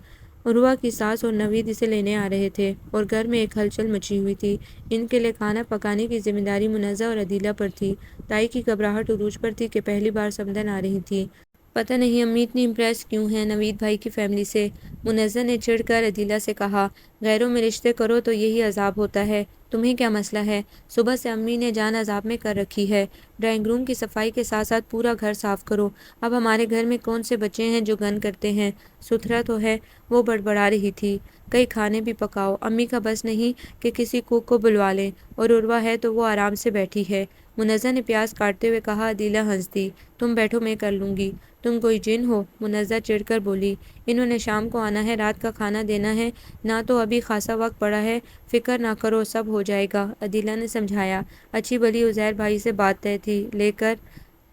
عروہ کی ساس اور نوید اسے لینے آ رہے تھے، اور گھر میں ایک ہلچل مچی ہوئی تھی۔ ان کے لیے کھانا پکانے کی ذمہ داری منازہ اور عدیلہ پر تھی۔ تائی کی گھبراہٹ عروج پر تھی کہ پہلی بار سمدن آ رہی تھی۔ پتہ نہیں امی اتنی امپریس کیوں ہیں نوید بھائی کی فیملی سے، منزہ نے چڑھ کر عدیلہ سے کہا۔ غیروں میں رشتے کرو تو یہی عذاب ہوتا ہے، تمہیں کیا مسئلہ ہے؟ صبح سے امی نے جان عذاب میں کر رکھی ہے۔ ڈرائنگ روم کی صفائی کے ساتھ ساتھ پورا گھر صاف کرو۔ اب ہمارے گھر میں کون سے بچے ہیں جو گن کرتے ہیں؟ ستھرا تو ہے، وہ بڑبڑا رہی تھی۔ کئی کھانے بھی پکاؤ، امی کا بس نہیں کہ کسی کوک کو بلوا لیں، اور عروہ ہے تو وہ آرام سے بیٹھی ہے۔ منزہ نے پیاز کاٹتے ہوئے کہا۔ عدیلہ ہنس دی۔ تم بیٹھو، میں کر لوں گی۔ تم کوئی جن ہو؟ منزہ چڑھ کر بولی۔ انہوں نے شام کو آنا ہے، رات کا کھانا دینا ہے، نہ تو ابھی خاصا وقت پڑا ہے، فکر نہ کرو، سب ہو جائے گا، عدیلہ نے سمجھایا۔ اچھی بھلی عزیر بھائی سے بات طے تھی، لے کر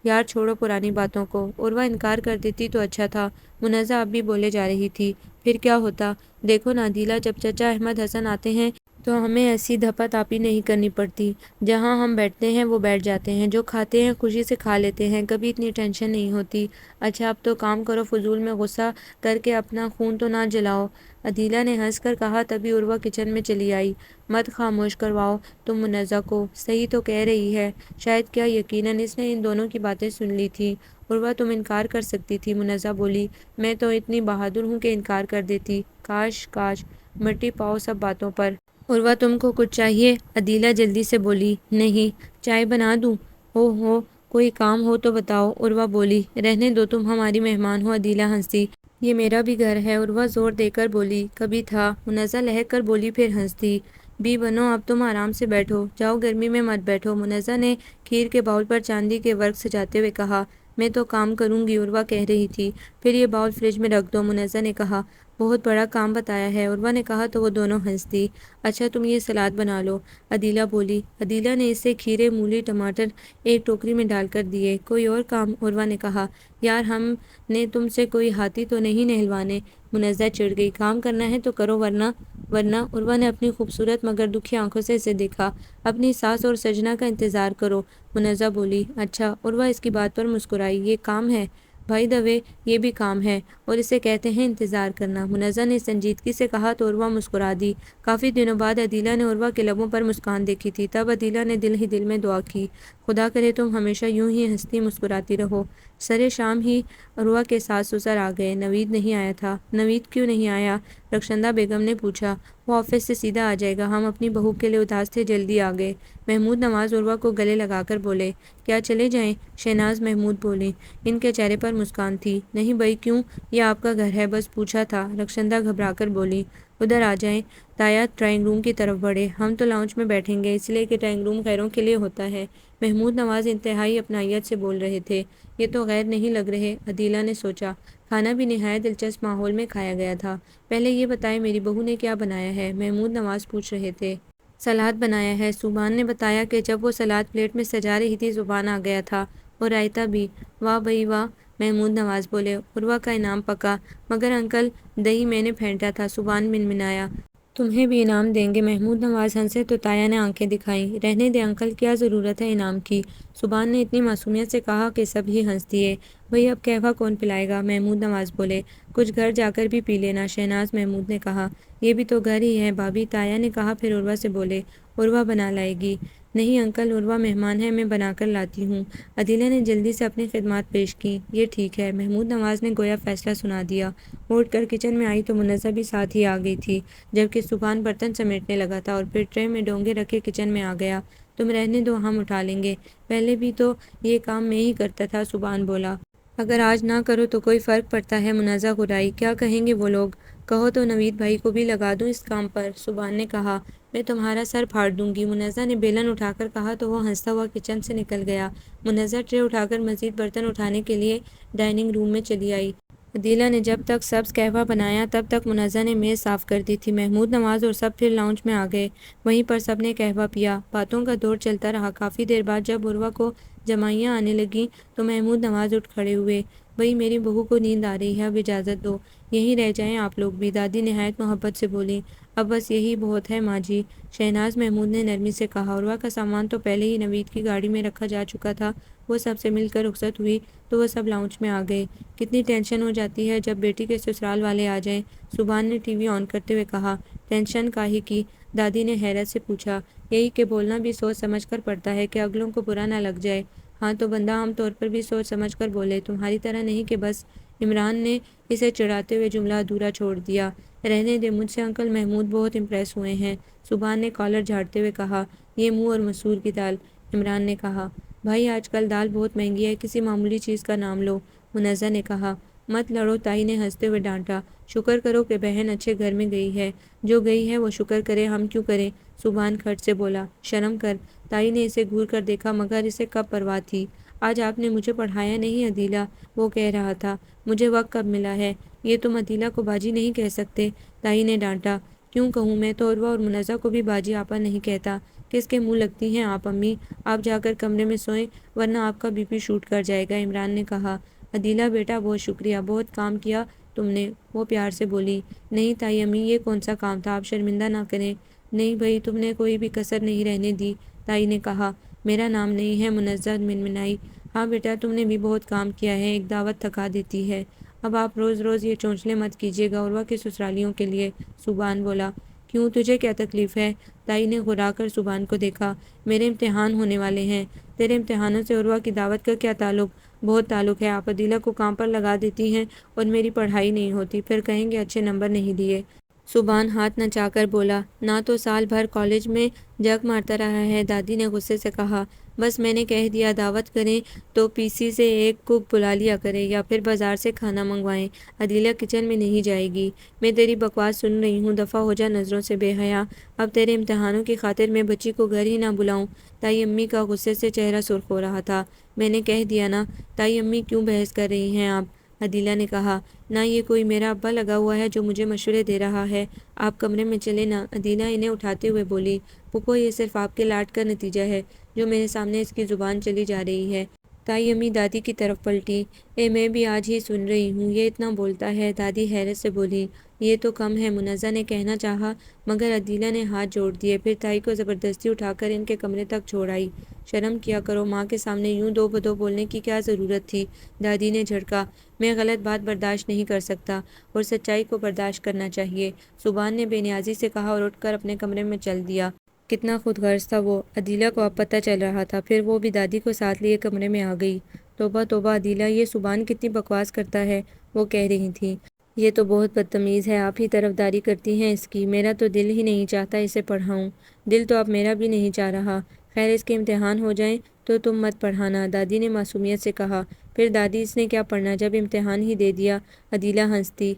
یار چھوڑو پرانی باتوں کو، عروہ انکار کر دیتی تو اچھا تھا۔ منزہ اب بھی بولے جا رہی تھی۔ پھر کیا ہوتا؟ دیکھو نا عدیلہ، جب چچا احمد حسن آتے ہیں تو ہمیں ایسی دھپا تاپی نہیں کرنی پڑتی، جہاں ہم بیٹھتے ہیں وہ بیٹھ جاتے ہیں، جو کھاتے ہیں خوشی سے کھا لیتے ہیں، کبھی اتنی ٹینشن نہیں ہوتی۔ اچھا اب تو کام کرو، فضول میں غصہ کر کے اپنا خون تو نہ جلاؤ، عدیلہ نے ہنس کر کہا۔ تبھی عروہ کچن میں چلی آئی۔ مت خاموش کرواؤ تم منزہ کو، صحیح تو کہہ رہی ہے، شاید کیا یقیناً اس نے ان دونوں کی باتیں سن لی تھیں۔ عروہ تم انکار کر سکتی تھی، منزہ بولی۔ میں تو اتنی بہادر ہوں کہ انکار کر دیتی، کاش کاش۔ مٹی پاؤ سب باتوں پر۔ عروہ تم کو کچھ چاہیے؟ عدیلہ جلدی سے بولی۔ نہیں، چائے بنا دوں؟ ہو کوئی کام ہو تو بتاؤ، عروہ بولی۔ رہنے دو، تم ہماری مہمان ہو، عدیلہ ہنسی۔ یہ میرا بھی گھر ہے، عروہ زور دے کر بولی۔ کبھی تھا، منزہ لہک کر بولی، پھر ہنس دی۔ بی بنو، اب تم آرام سے بیٹھو، جاؤ گرمی میں مت بیٹھو، منزہ نے کھیر کے باؤل پر چاندی کے ورق سجاتے ہوئے کہا۔ میں تو کام کروں گی، عروہ کہہ رہی تھی۔ پھر یہ باؤل فریج میں رکھ دو، منزہ نے کہا۔ بہت بڑا کام بتایا ہے، عروہ نے کہا تو وہ دونوں ہنس دی۔ اچھا تم یہ سلاد بنا لو، عدیلہ بولی۔ عدیلہ نے اسے کھیرے، مولی، ٹماٹر ایک ٹوکری میں ڈال کر دیے۔ کوئی اور کام؟ عروہ نے کہا۔ یار ہم نے تم سے کوئی ہاتھی تو نہیں نہلوانے، منزہ چڑھ گئی۔ کام کرنا ہے تو کرو، ورنہ عروہ نے اپنی خوبصورت مگر دکھی آنکھوں سے اسے دیکھا۔ اپنی ساس اور سجنہ کا انتظار کرو، منزہ بولی۔ اچھا، عروہ اس کی بات پر مسکرائی۔ یہ کام ہے؟ بھائی دا وے، یہ بھی کام ہے، اور اسے کہتے ہیں انتظار کرنا، منزہ نے سنجیدگی سے کہا تو عروہ مسکرا دی۔ کافی دنوں بعد عدیلہ نے عروہ کے لبوں پر مسکان دیکھی تھی، تب عدیلہ نے دل ہی دل میں دعا کی، خدا کرے تم ہمیشہ یوں ہی ہنستی مسکراتی رہو۔ سرے شام ہی عروہ کے ساس سسر آ گئے۔ نوید نہیں آیا تھا؟ نوید کیوں نہیں آیا؟ رخشندہ بیگم نے پوچھا۔ وہ آفس سے سیدھا آ جائے گا، ہم اپنی بہو کے لیے اداس تھے، جلدی آ گئے، محمود نواز عروہ کو گلے لگا کر بولے۔ کیا چلے جائیں؟ شہناز محمود بولیں۔ ان کے چہرے پر مسکان تھی۔ نہیں بھائی، کیوں؟ یہ آپ کا گھر ہے، بس پوچھا تھا، رخشندہ گھبرا کر بولی۔ ادھر آ جائیں، تایا ڈرائنگ روم کی طرف بڑھے۔ ہم تو لاؤنج میں بیٹھیں گے، اس لیے کہ ڈرائنگ روم غیروں کے لیے ہوتا ہے، محمود نواز انتہائی اپنائیت سے بول رہے تھے۔ یہ تو غیر نہیں لگ رہے، عدیلہ نے سوچا۔ کھانا بھی نہایت دلچسپ ماحول میں کھایا گیا تھا۔ پہلے یہ بتائیں میری بہو نے کیا بنایا ہے؟ محمود نواز پوچھ رہے تھے۔ سلاد بنایا ہے، سبحان نے بتایا کہ جب وہ سلاد پلیٹ میں سجا رہی تھی زبان آ گیا تھا، اور رائتا بھی۔ واہ بھئی واہ، محمود نواز بولے۔ عروہ کا انعام پکا، مگر انکل دہی میں نے پھینٹا تھا، سبحان منمنایا۔ تمہیں بھی انعام دیں گے، محمود نواز ہنسے تو تایا نے آنکھیں دکھائیں۔ رہنے دے انکل، کیا ضرورت ہے انعام کی، سبحان نے اتنی معصومیت سے کہا کہ سب ہی ہنس دیے۔ بھئی اب قہوہ کون پلائے گا، محمود نواز بولے۔ کچھ گھر جا کر بھی پی لینا، شہناز محمود نے کہا۔ یہ بھی تو گھر ہی ہے بھابھی، تایا نے کہا، پھر عروہ سے بولے۔ عروہ بنا لائے گی؟ نہیں انکل، عروہ مہمان ہے، میں بنا کر لاتی ہوں، عدیلہ نے جلدی سے اپنی خدمات پیش کیں۔ یہ ٹھیک ہے، محمود نواز نے گویا فیصلہ سنا دیا۔ اٹھ کر کچن میں آئی تو منزہ بھی ساتھ ہی آ گئی تھی، جبکہ سبحان برتن سمیٹنے لگا تھا، اور پھر ٹرے میں ڈونگے رکھے کچن میں آ گیا۔ تم رہنے دو، ہم اٹھا لیں گے، پہلے بھی تو یہ کام میں ہی کرتا تھا، سبحان بولا۔ اگر آج نہ کرو تو کوئی فرق پڑتا ہے، منزہ گرائی۔ کیا کہیں گے وہ لوگ؟ کہو تو نوید بھائی کو بھی لگا دوں اس کام پر، سبحان نے کہا۔ میں تمہارا سر پھاڑ دوں گی، منزہ نے بیلن اٹھا کر کہا تو وہ ہنستا ہوا کچن سے نکل گیا۔ منزہ ٹرے اٹھا کر مزید برتن اٹھانے کے لیے ڈائننگ روم میں چلی آئی۔ عدیلہ نے جب تک سبز قہوہ بنایا تب تک منزہ نے میز صاف کر دی تھی۔ محمود نواز اور سب پھر لاؤنج میں آ گئے، وہیں پر سب نے قہوہ پیا، باتوں کا دور چلتا رہا۔ کافی دیر بعد جب عروہ کو جمائیاں آنے لگیں تو محمود نواز اٹھ کھڑے ہوئے۔ بھئی میری بہو کو نیند آ رہی ہے، اب اجازت دو، یہیں رہ جائیں آپ لوگ بھی، دادی نہایت محبت سے بولی۔ اب بس یہی بہت ہے ماں جی، شہناز محمود نے نرمی سے کہا۔ عروہ کا سامان تو پہلے ہی نوید کی گاڑی میں رکھا جا چکا تھا، وہ سب سے مل کر رخصت ہوئی تو وہ سب لاؤنج میں آ گئے۔ کتنی ٹینشن ہو جاتی ہے جب بیٹی کے سسرال والے آ جائیں، سبحان نے ٹی وی آن کرتے ہوئے کہا۔ ٹینشن کاہے کی، دادی نے حیرت سے پوچھا۔ یہی کہ بولنا بھی سوچ سمجھ کر پڑتا ہے کہ اگلوں کو برا نہ لگ جائے، ہاں تو بندہ عام طور پر بھی سوچ سمجھ کر بولے، تمہاری طرح نہیں کہ بس۔ عمران نے اسے چڑھاتے ہوئے جملہ ادھورا چھوڑ دیا۔ رہنے دے، مجھ سے انکل محمود بہت امپریس ہوئے ہیں، سبحان نے کالر جھاڑتے ہوئے کہا۔ یہ منہ اور مسور کی دال، عمران نے کہا۔ بھائی آج کل دال بہت مہنگی ہے، کسی معمولی چیز کا نام لو، منزہ نے کہا۔ مت لڑو، تائی نے ہنستے ہوئے ڈانٹا۔ شکر کرو کہ بہن اچھے گھر میں گئی ہے، جو گئی ہے وہ شکر کرے، ہم کیوں کریں؟ سبحان کھٹ سے بولا۔ شرم کر۔ تائی نے اسے گھور کر دیکھا، مگر اسے کب پرواہ تھی۔ آج آپ نے مجھے پڑھایا نہیں عدیلہ، وہ کہہ رہا تھا۔ مجھے وقت کب ملا ہے؟ یہ تم عدیلہ کو باجی نہیں کہہ سکتے، تائی نے ڈانٹا۔ کیوں کہوں، میں تو عروہ اور منزہ کو بھی باجی آپا نہیں کہتا۔ کس کے منہ لگتی ہیں آپ امی؟ آپ جا کر کمرے میں سوئیں ورنہ آپ کا بی پی شوٹ کر جائے گا، عمران نے کہا۔ عدیلہ بیٹا بہت شکریہ، بہت کام کیا تم نے، وہ پیار سے بولی۔ نہیں تائی امی، یہ کون سا کام تھا، آپ شرمندہ نہ کریں۔ نہیں بھائی، تم نے کوئی بھی کسر نہیں رہنے دی، تائی نے کہا۔ میرا نام نہیں ہے، منزہ منمنائی۔ ہاں بیٹا، تم نے بھی بہت کام کیا ہے، ایک دعوت تھکا دیتی ہے۔ اب آپ روز روز یہ چونچلے مت کیجیے گا عروہ کے سسرالیوں کے لیے، سبحان بولا۔ کیوں، تجھے کیا تکلیف ہے؟ تائی نے غرا کر سبحان کو دیکھا۔ میرے امتحان ہونے والے ہیں۔ تیرے امتحانوں سے عروہ کی دعوت کا کیا تعلق؟ بہت تعلق ہے، آپ عدیلہ کو کام پر لگا دیتی ہیں اور میری پڑھائی نہیں ہوتی، پھر کہیں گے اچھے نمبر نہیں دیے۔ سبحان ہاتھ نچا کر بولا۔ نہ تو سال بھر کالج میں جگ مارتا رہا ہے، دادی نے غصے سے کہا۔ بس میں نے کہہ دیا دعوت کریں تو پی سی سے ایک کک بلا لیا کرے یا پھر بازار سے کھانا منگوائیں، عدیلہ کچن میں نہیں جائے گی۔ میں تیری بکواس سن رہی ہوں، دفعہ ہو جا نظروں سے بے حیا۔ اب تیرے امتحانوں کی خاطر میں بچی کو گھر ہی نہ بلاؤں۔ تائی امی کا غصے سے چہرہ سرخ ہو رہا تھا۔ میں نے کہہ دیا نا۔ تائی امی کیوں بحث کر رہی ہیں آپ؟ عدیلہ نے کہا۔ نہ یہ کوئی میرا ابا لگا ہوا ہے جو مجھے مشورے دے رہا ہے، آپ کمرے میں چلے نا، عدیلہ انہیں اٹھاتے ہوئے بولی۔ پھپھو، یہ صرف آپ کے لاڈ کا نتیجہ ہے جو میرے سامنے اس کی زبان چلی جا رہی ہے۔ تائی امی دادی کی طرف پلٹی۔ میں بھی آج ہی سن رہی ہوں، یہ اتنا بولتا ہے، دادی حیرت سے بولی۔ یہ تو کم ہے، منزہ نے کہنا چاہا مگر عدیلہ نے ہاتھ جوڑ دیے، پھر تائی کو زبردستی اٹھا کر ان کے کمرے تک چھوڑ آئی۔ شرم کیا کرو، ماں کے سامنے یوں دو بدو بولنے کی کیا ضرورت تھی، دادی نے جھڑکا۔ میں غلط بات برداشت نہیں کر سکتا اور سچائی کو برداشت کرنا چاہیے، سبحان نے بے نیازی سے کہا اور اٹھ کر اپنے کمرے میں چل دیا۔ کتنا خود غرض تھا وہ، عدیلہ کو اب پتہ چل رہا تھا، پھر وہ بھی دادی کو ساتھ لیے کمرے میں آ گئی۔ توبہ توبہ عدیلہ، یہ سبحان کتنی بکواس کرتا ہے، وہ کہہ رہی تھی۔ یہ تو بہت بدتمیز ہے، آپ ہی طرفداری کرتی ہیں اس کی، میرا تو دل ہی نہیں چاہتا اسے پڑھاؤں۔ دل تو اب میرا بھی نہیں چاہ رہا، خیر اس کے امتحان ہو جائیں تو تم مت پڑھانا، دادی نے معصومیت سے کہا۔ پھر دادی، اس نے کیا پڑھنا جب امتحان ہی دے دیا، عدیلہ ہنستی۔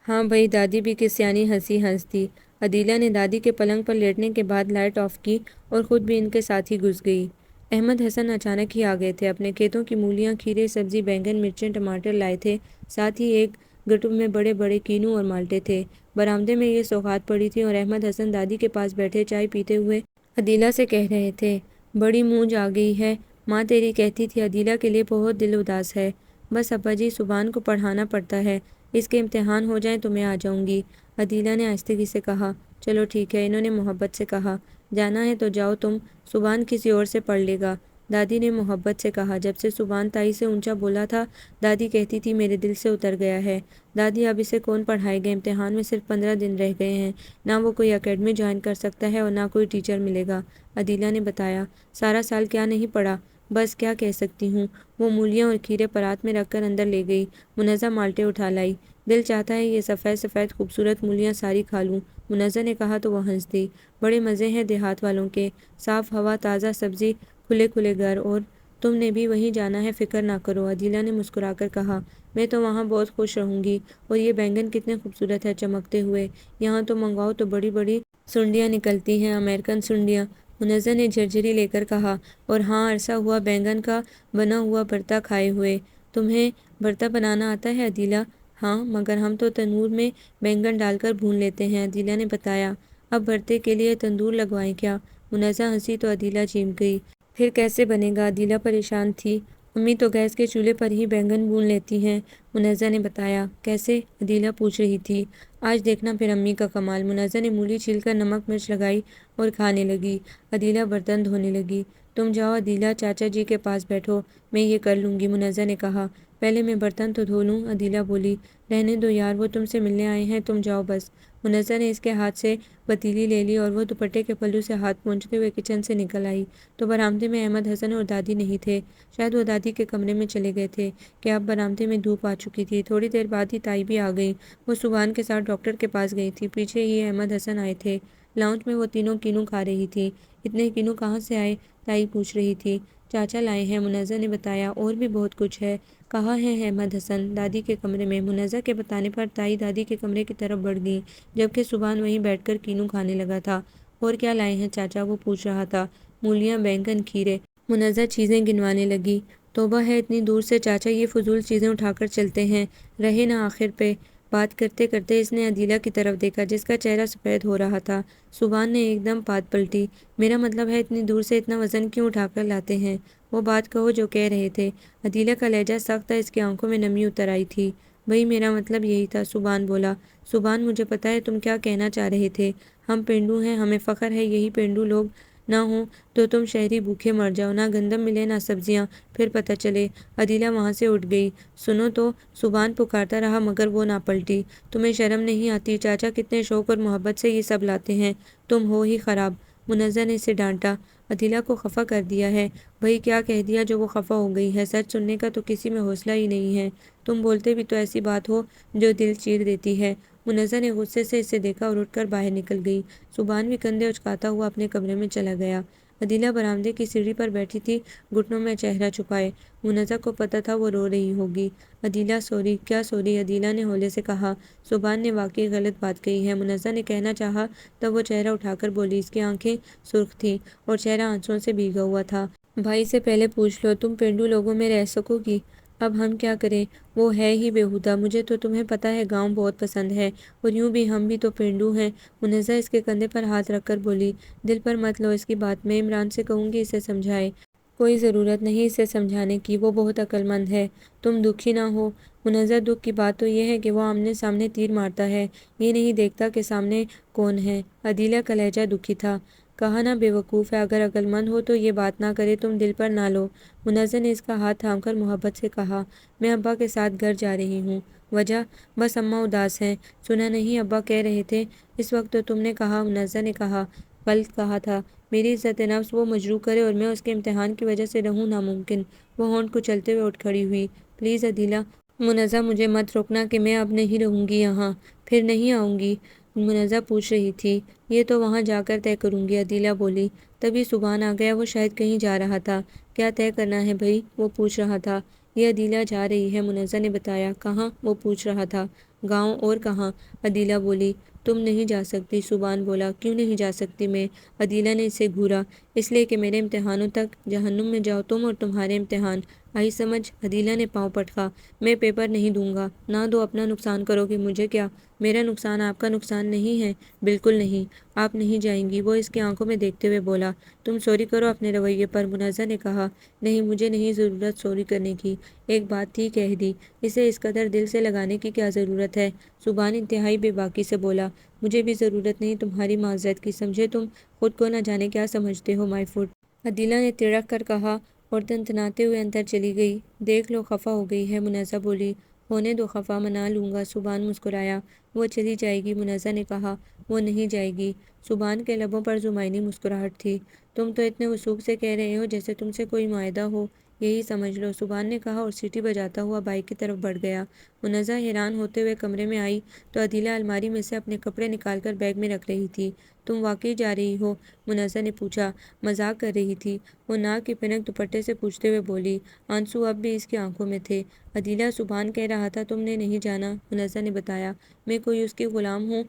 ہاں بھائی، دادی بھی کس سیانی ہنسی ہنستی۔ عدیلہ نے دادی کے پلنگ پر لیٹنے کے بعد لائٹ آف کی اور خود بھی ان کے ساتھ ہی گھس گئی۔ احمد حسن اچانک ہی آ گئے تھے، اپنے کھیتوں کی مولیاں، کھیرے، سبزی، بینگن، مرچیں، ٹماٹر لائے تھے، ساتھ ہی ایک گٹو میں بڑے بڑے کینو اور مالٹے تھے۔ برآمدے میں یہ سوغات پڑی تھی اور احمد حسن دادی کے پاس بیٹھے چائے پیتے ہوئے عدیلہ سے کہہ رہے تھے۔ بڑی مونج آ گئی ہے، ماں تیری کہتی تھی عدیلہ کے لیے بہت دل اداس ہے۔ بس ابا جی، سبحان کو پڑھانا پڑتا ہے، اس کے امتحان ہو جائیں تو میں آ جاؤں گی، عدیلہ نے آہستگی سے کہا۔ چلو ٹھیک ہے، انہوں نے محبت سے کہا۔ جانا ہے تو جاؤ تم، سبحان کسی اور سے پڑھ لے گا، دادی نے محبت سے کہا۔ جب سے سبحان تائی سے اونچا بولا تھا، دادی کہتی تھی میرے دل سے اتر گیا ہے۔ دادی اب اسے کون پڑھائے گا، امتحان میں صرف 15 دن رہ گئے ہیں، نہ وہ کوئی اکیڈمی جوائن کر سکتا ہے اور نہ کوئی ٹیچر ملے گا، عدیلہ نے بتایا۔ سارا سال کیا نہیں پڑھا، بس کیا کہہ سکتی ہوں۔ وہ مولیاں اور کھیرے پرات میں رکھ کر اندر لے گئی، منزہ مالٹے اٹھا لائی۔ دل چاہتا ہے یہ سفید سفید خوبصورت مولیاں ساری کھا لوں، منزہ نے کہا تو وہ ہنس دی۔ بڑے مزے ہیں دیہات والوں کے، صاف ہوا، تازہ سبزی، کھلے کھلے گھر، اور تم نے بھی وہیں جانا ہے، فکر نہ کرو، عدیلہ نے مسکرا کر کہا۔ میں تو وہاں بہت خوش رہوں گی، اور یہ بینگن کتنے خوبصورت ہے، چمکتے ہوئے، یہاں تو منگواؤ تو بڑی بڑی سنڈیاں نکلتی ہیں، امریکن سنڈیاں، منزہ نے جھرجھری لے کر کہا۔ اور ہاں، عرصہ ہوا بینگن کا بنا ہوا بھرتا کھائے ہوئے۔ تمہیں بھرتا بنانا آتا ہے عدیلہ؟ ہاں، مگر ہم تو تنور میں بینگن ڈال کر بھون لیتے ہیں، عدیلہ نے بتایا۔ اب بھرتے کے لیے تندور لگوائیں کیا؟ منزہ ہنسی تو عدیلہ چیخ گئی۔ پھر کیسے بنے گا، عدیلہ پریشان تھی۔ امی تو گیس کے چولہے پر ہی بینگن بھون لیتی ہیں، منزہ نے بتایا۔ کیسے، عدیلہ پوچھ رہی تھی۔ آج دیکھنا پھر امی کا کمال، منزہ نے مولی چھیل کر نمک مرچ لگائی اور کھانے لگی۔ عدیلہ برتن دھونے لگی۔ تم جاؤ عدیلہ، چاچا جی کے پاس بیٹھو، میں یہ کر لوں گی، منزہ نے کہا۔ پہلے میں برتن تو دھو لوں، عدیلہ بولی۔ رہنے دو یار، وہ تم سے ملنے آئے ہیں، تم جاؤ بس۔ منزہ نے اس کے ہاتھ سے پتیلی لے لی اور وہ دوپٹے کے پلو سے ہاتھ پونچھتے ہوئے کچن سے نکل آئی تو برآمدے میں احمد حسن اور دادی نہیں تھے۔ شاید وہ دادی کے کمرے میں چلے گئے تھے کہ اب برآمدے میں دھوپ آ چکی تھی۔ تھوڑی دیر بعد ہی تائی بھی آ گئی۔ وہ سبحان کے ساتھ ڈاکٹر کے پاس گئی تھی، پیچھے ہی احمد حسن آئے تھے۔ لاؤنج میں وہ تینوں کینو کھا رہی تھی۔ اتنے کینو کہاں سے آئے؟ تائی پوچھ رہی تھی۔ چاچا لائے ہیں، منزہ نے بتایا، اور بھی بہت کچھ ہے۔ کہاں ہے احمد حسن؟ دادی کے کمرے میں۔ منزہ کے بتانے پر تائی دادی کے کمرے کی طرف بڑھ گئی، جبکہ سبحان وہیں بیٹھ کر کینو کھانے لگا تھا۔ اور کیا لائے ہیں چاچا؟ وہ پوچھ رہا تھا۔ مولیاں، بینگن، کھیرے۔ منزہ چیزیں گنوانے لگی۔ توبہ ہے، اتنی دور سے چاچا یہ فضول چیزیں اٹھا کر چلتے ہیں، رہے نہ آخر پہ۔ بات کرتے کرتے اس نے عدیلہ کی طرف دیکھا جس کا چہرہ سفید ہو رہا تھا۔ سبحان نے ایک دم بات پلٹی۔ میرا مطلب ہے اتنی دور سے اتنا وزن کیوں اٹھا کر لاتے ہیں؟ وہ بات کہو جو کہہ رہے تھے۔ عدیلہ کا لہجہ سخت تھا، اس کی آنکھوں میں نمی اتر آئی تھی۔ بھئی میرا مطلب یہی تھا، سبحان بولا۔ سبحان مجھے پتہ ہے تم کیا کہنا چاہ رہے تھے۔ ہم پینڈو ہیں، ہمیں فخر ہے، یہی پینڈو لوگ نہ ہوں تو تم شہری بھوکے مر جاؤ، نہ گندم ملے نہ سبزیاں، پھر پتہ چلے۔ عدیلہ وہاں سے اٹھ گئی۔ سنو تو، سبحان پکارتا رہا مگر وہ نہ پلٹی۔ تمہیں شرم نہیں آتی؟ چاچا کتنے شوق اور محبت سے یہ سب لاتے ہیں، تم ہو ہی خراب۔ منزہ نے اسے ڈانٹا۔ عدیلہ کو خفا کر دیا ہے؟ بھئی کیا کہہ دیا جو وہ خفا ہو گئی ہے؟ سچ سننے کا تو کسی میں حوصلہ ہی نہیں ہے۔ تم بولتے بھی تو ایسی بات ہو جو دل چیر دیتی ہے۔ منزہ نے غصے سے اسے دیکھا اور اٹھ کر باہر نکل گئی۔ سبحان بھی کندھے اچکاتا ہوا اپنے کمرے میں چلا گیا۔ عدیلہ برآمدے کی سیڑھی پر بیٹھی تھی، گھٹنوں میں چہرہ چھپائے۔ منزہ کو پتہ تھا وہ رو رہی ہوگی۔ عدیلہ سوری۔ کیا سوری؟ عدیلہ نے ہولے سے کہا۔ سبحان نے واقعی غلط بات کہی ہے، منزہ نے کہنا چاہا تب وہ چہرہ اٹھا کر بولی۔ اس کی آنکھیں سرخ تھیں اور چہرہ آنسوؤں سے بھیگا ہوا تھا۔ بھائی سے پہلے پوچھ لو، تم پینڈو لوگوں میں رہ سکو گی؟ اب ہم کیا کریں؟ وہ ہے ہی بیہودہ۔ مجھے تو تمہیں پتہ ہے گاؤں بہت پسند ہے، اور یوں بھی ہم بھی تو پینڈو ہیں۔ منزہ اس کے کندھے پر ہاتھ رکھ کر بولی۔ دل پر مت لو اس کی بات، میں عمران سے کہوں گی اسے سمجھائے۔ کوئی ضرورت نہیں اسے سمجھانے کی، وہ بہت عقل مند ہے۔ تم دکھی نہ ہو۔ منزہ دکھ کی بات تو یہ ہے کہ وہ آمنے سامنے تیر مارتا ہے، یہ نہیں دیکھتا کہ سامنے کون ہے۔ عدیلہ کا لہجہ دکھی تھا۔ کہا نا بے وقوف ہے، اگر عقل مند ہو تو یہ بات نہ کرے، تم دل پر نہ لو۔ منزہ نے اس کا ہاتھ تھام کر محبت سے کہا۔ میں ابا کے ساتھ گھر جا رہی ہوں۔ وجہ؟ بس اماں اداس ہیں۔ سنا نہیں ابا کہہ رہے تھے؟ اس وقت تو تم نے کہا، منزہ نے کہا۔ غلط کہا تھا۔ میری عزت نفس وہ مجروح کرے اور میں اس کے امتحان کی وجہ سے رہوں ناممکن۔ وہ ہونٹ کچلتے ہوئے اٹھ کھڑی ہوئی۔ پلیز عدیلہ۔ منزہ مجھے مت روکنا کہ میں اب نہیں رہوں گی یہاں۔ پھر نہیں آؤں گی؟ منزہ پوچھ رہی تھی۔ یہ تو وہاں جا کر طے کروں گی، عدیلہ بولی۔ تبھی سبحان آ گیا، وہ شاید کہیں جا رہا تھا۔ کیا طے کرنا ہے بھئی؟ وہ پوچھ رہا تھا۔ یہ عدیلہ جا رہی ہے، منزہ نے بتایا۔ کہاں؟ وہ پوچھ رہا تھا۔ گاؤں، اور کہاں؟ عدیلہ بولی۔ تم نہیں جا سکتی، سبحان بولا۔ کیوں نہیں جا سکتی میں؟ عدیلہ نے اسے گھورا۔ اس لیے کہ میرے امتحانوں تک جہنم میں جاؤ تم اور تمہارے امتحان۔ آئی سمجھ؟ عدیلہ نے پاؤں پٹکا۔ میں پیپر نہیں دوں گا۔ نہ دو، اپنا نقصان کرو گے، مجھے کیا؟ میرا نقصان آپ کا نقصان نہیں ہے۔ بالکل نہیں، آپ نہیں جائیں گی، وہ اس کی آنکھوں میں دیکھتے ہوئے بولا۔ تم سوری کرو اپنے رویے پر، منزہ نے کہا۔ نہیں، مجھے نہیں ضرورت سوری کرنے کی، ایک بات تھی کہہ دی، اسے اس قدر دل سے لگانے کی کیا ضرورت ہے؟ سبحان انتہائی بے باکی سے بولا۔ مجھے بھی ضرورت نہیں تمہاری معذرت کی، سمجھے تم خود کو نہ جانے کیا سمجھتے ہو مائی فٹ۔ عدیلہ نے تڑک کر کہا اور تنتناتے ہوئے اندر چلی گئی۔ دیکھ لو خفا ہو گئی ہے، منزہ بولی۔ ہونے دو خفا، منا لوں گا، سبحان مسکرایا۔ وہ چلی جائے گی، منزہ نے کہا۔ وہ نہیں جائے گی۔ سبحان کے لبوں پر زمینی مسکراہٹ تھی۔ تم تو اتنے وثوق سے کہہ رہے ہو جیسے تم سے کوئی معاہدہ ہو، یہی سمجھ لو، سبحان نے کہا اور سیٹی بجاتا ہوا بائک کی طرف بڑھ گیا۔ منزہ حیران ہوتے ہوئے کمرے میں آئی تو عدیلہ الماری میں سے اپنے کپڑے نکال کر بیگ میں رکھ رہی تھی۔ تم واقعی جا رہی ہو؟ منزہ نے پوچھا۔ مذاق کر رہی تھی، وہ ناک کی پنک دوپٹے سے پوچھتے ہوئے بولی۔ آنسو اب بھی اس کی آنکھوں میں تھے۔ عدیلہ، سبحان کہہ رہا تھا تم نے نہیں جانا، منزہ نے بتایا۔ میں کوئی اس کی غلام ہوں؟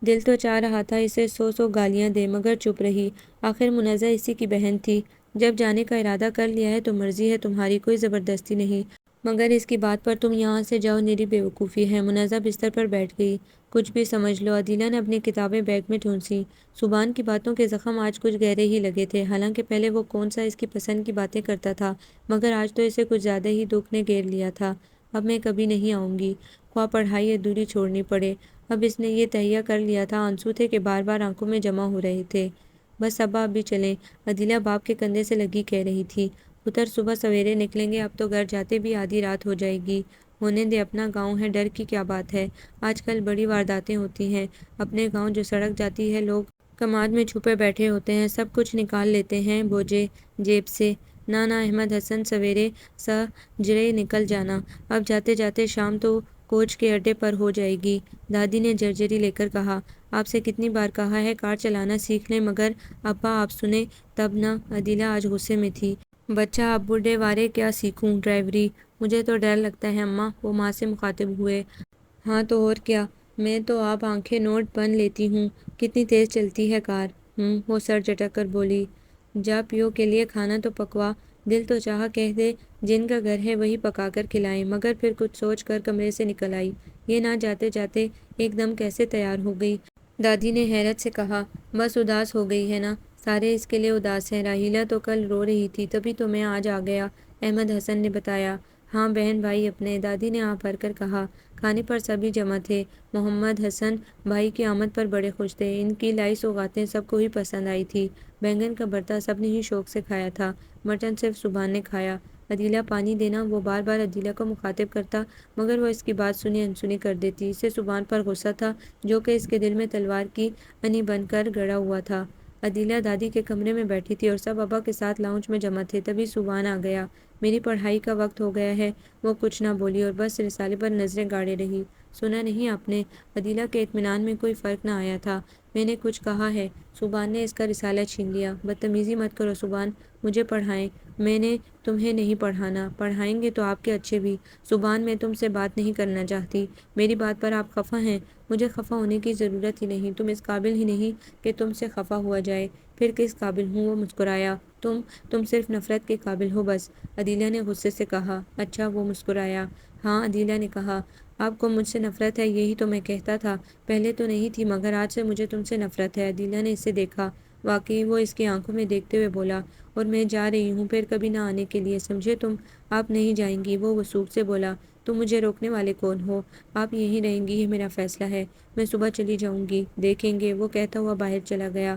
دل تو چاہ رہا تھا اسے سو سو گالیاں دے مگر چپ رہی۔ آخر منزہ اسی کی بہن تھی۔ جب جانے کا ارادہ کر لیا ہے تو مرضی ہے تمہاری، کوئی زبردستی نہیں، مگر اس کی بات پر تم یہاں سے جاؤ نری بے وقوفی ہے۔ منزہ بستر پر بیٹھ گئی۔ کچھ بھی سمجھ لو، عدیلہ نے اپنی کتابیں بیگ میں ٹھونسیں۔ سبحان کی باتوں کے زخم آج کچھ گہرے ہی لگے تھے، حالانکہ پہلے وہ کون سا اس کی پسند کی باتیں کرتا تھا، مگر آج تو اسے کچھ زیادہ ہی دکھ نے گھیر لیا تھا۔ اب میں کبھی نہیں آؤں گی، خواہ پڑھائی ادھوری چھوڑنی پڑے۔ اب اس نے یہ تہیہ کر لیا تھا، آنسو تھے کہ بار بار آنکھوں میں جمع ہو رہے تھے۔ بس ابا ابھی چلیں، عدیلہ باپ کے کندھے سے لگی کہہ رہی تھی۔ پتر صبح سویرے نکلیں گے، اب تو گھر جاتے بھی آدھی رات ہو جائے گی۔ ہونے دے، اپنا گاؤں ہے، ڈر کی کیا بات ہے۔ آج کل بڑی وارداتیں ہوتی ہیں اپنے گاؤں، جو سڑک جاتی ہے لوگ کماد میں چھپے بیٹھے ہوتے ہیں، سب کچھ نکال لیتے ہیں بوجھے جیب سے۔ نانا احمد حسن سویرے سجرے نکل جانا، اب جاتے جاتے شام تو کوچ کے اڈے پر ہو جائے گی۔ دادی نے جرجری لے کر کہا، آپ سے کتنی بار کہا ہے کار چلانا سیکھ لیں، مگر ابا آپ سنیں تب نہ۔ عدیلہ آج غصے میں تھی۔ بچہ اب بوڑھے وارے کیا سیکھوں ڈرائیوری، مجھے تو ڈر لگتا ہے اماں، وہ ماں سے مخاطب ہوئے۔ ہاں تو اور کیا، میں تو آپ آنکھیں نوٹ بن لیتی ہوں، کتنی تیز چلتی ہے کار۔ وہ سر جھٹک کر بولی، جا پیو کے لیے کھانا تو پکوا، دل تو چاہا کہہ دے جن کا گھر ہے وہی پکا کر کھلائیں، مگر پھر کچھ سوچ کر کمرے سے نکل آئی۔ یہ نہ جاتے جاتے ایک دم کیسے تیار ہو گئی؟ دادی نے حیرت سے کہا، بس اداس ہو گئی ہے نا، سارے اس کے لیے اداس ہیں، راحیلہ تو کل رو رہی تھی، تبھی تو میں آج آ گیا، احمد حسن نے بتایا۔ ہاں بہن بھائی اپنے، دادی نے آہ بھر کر کہا۔ کھانے پر سبھی جمع تھے، محمد حسن بھائی کی آمد پر بڑے خوش تھے، ان کی لائی سوغاتیں سب کو ہی پسند آئی تھی۔ بینگن کا بھرتا سب نے ہی شوق سے کھایا تھا، مٹن صرف سبحان نے کھایا۔ عدیلہ پانی دینا، وہ بار بار عدیلہ کو مخاطب کرتا، مگر وہ اس کی بات سنی انسنی کر دیتی۔ اسے سبحان پر غصہ تھا، جو کہ اس کے دل میں تلوار کی انی بن کر گڑا ہوا تھا۔ عدیلہ دادی کے کمرے میں بیٹھی تھی اور سب ابا کے ساتھ لاؤنج میں جمع تھے، تبھی سبحان آ گیا۔ میری پڑھائی کا وقت ہو گیا ہے، وہ کچھ نہ بولی اور بس رسالے پر نظریں گاڑے رہی۔ سنا نہیں آپ نے؟ عدیلہ کے اطمینان میں کوئی فرق نہ آیا تھا۔ میں نے کچھ کہا ہے؟ سبحان نے اس کا رسالہ چھین لیا۔ بدتمیزی مت کرو سبحان، مجھے پڑھائیں، میں نے تمہیں نہیں پڑھانا، پڑھائیں گے تو آپ کے اچھے بھی۔ سبحان میں تم سے بات نہیں کرنا چاہتی، میری بات پر آپ خفا ہیں؟ مجھے خفا ہونے کی ضرورت ہی نہیں، تم اس قابل ہی نہیں کہ تم سے خفا ہوا جائے۔ پھر کس قابل ہوں؟ وہ مسکرایا۔ تم صرف نفرت کے قابل ہو بس، عدیلہ نے غصے سے کہا۔ اچھا، وہ مسکرایا۔ ہاں، عدیلہ نے کہا، آپ کو مجھ سے نفرت ہے، یہی تو میں کہتا تھا، پہلے تو نہیں تھی مگر آج سے مجھے تم سے نفرت ہے۔ عدیلہ نے اسے دیکھا، واقعی وہ اس کی آنکھوں میں دیکھتے ہوئے بولا، اور میں جا رہی ہوں، پھر کبھی نہ آنے کے لیے، سمجھے تم؟ آپ نہیں جائیں گی؟ وہ وثوق سے بولا، تم مجھے روکنے والے کون ہو؟ آپ یہیں رہیں گی، یہ میرا فیصلہ ہے، میں صبح چلی جاؤں گی، دیکھیں گے، وہ کہتا ہوا باہر چلا گیا۔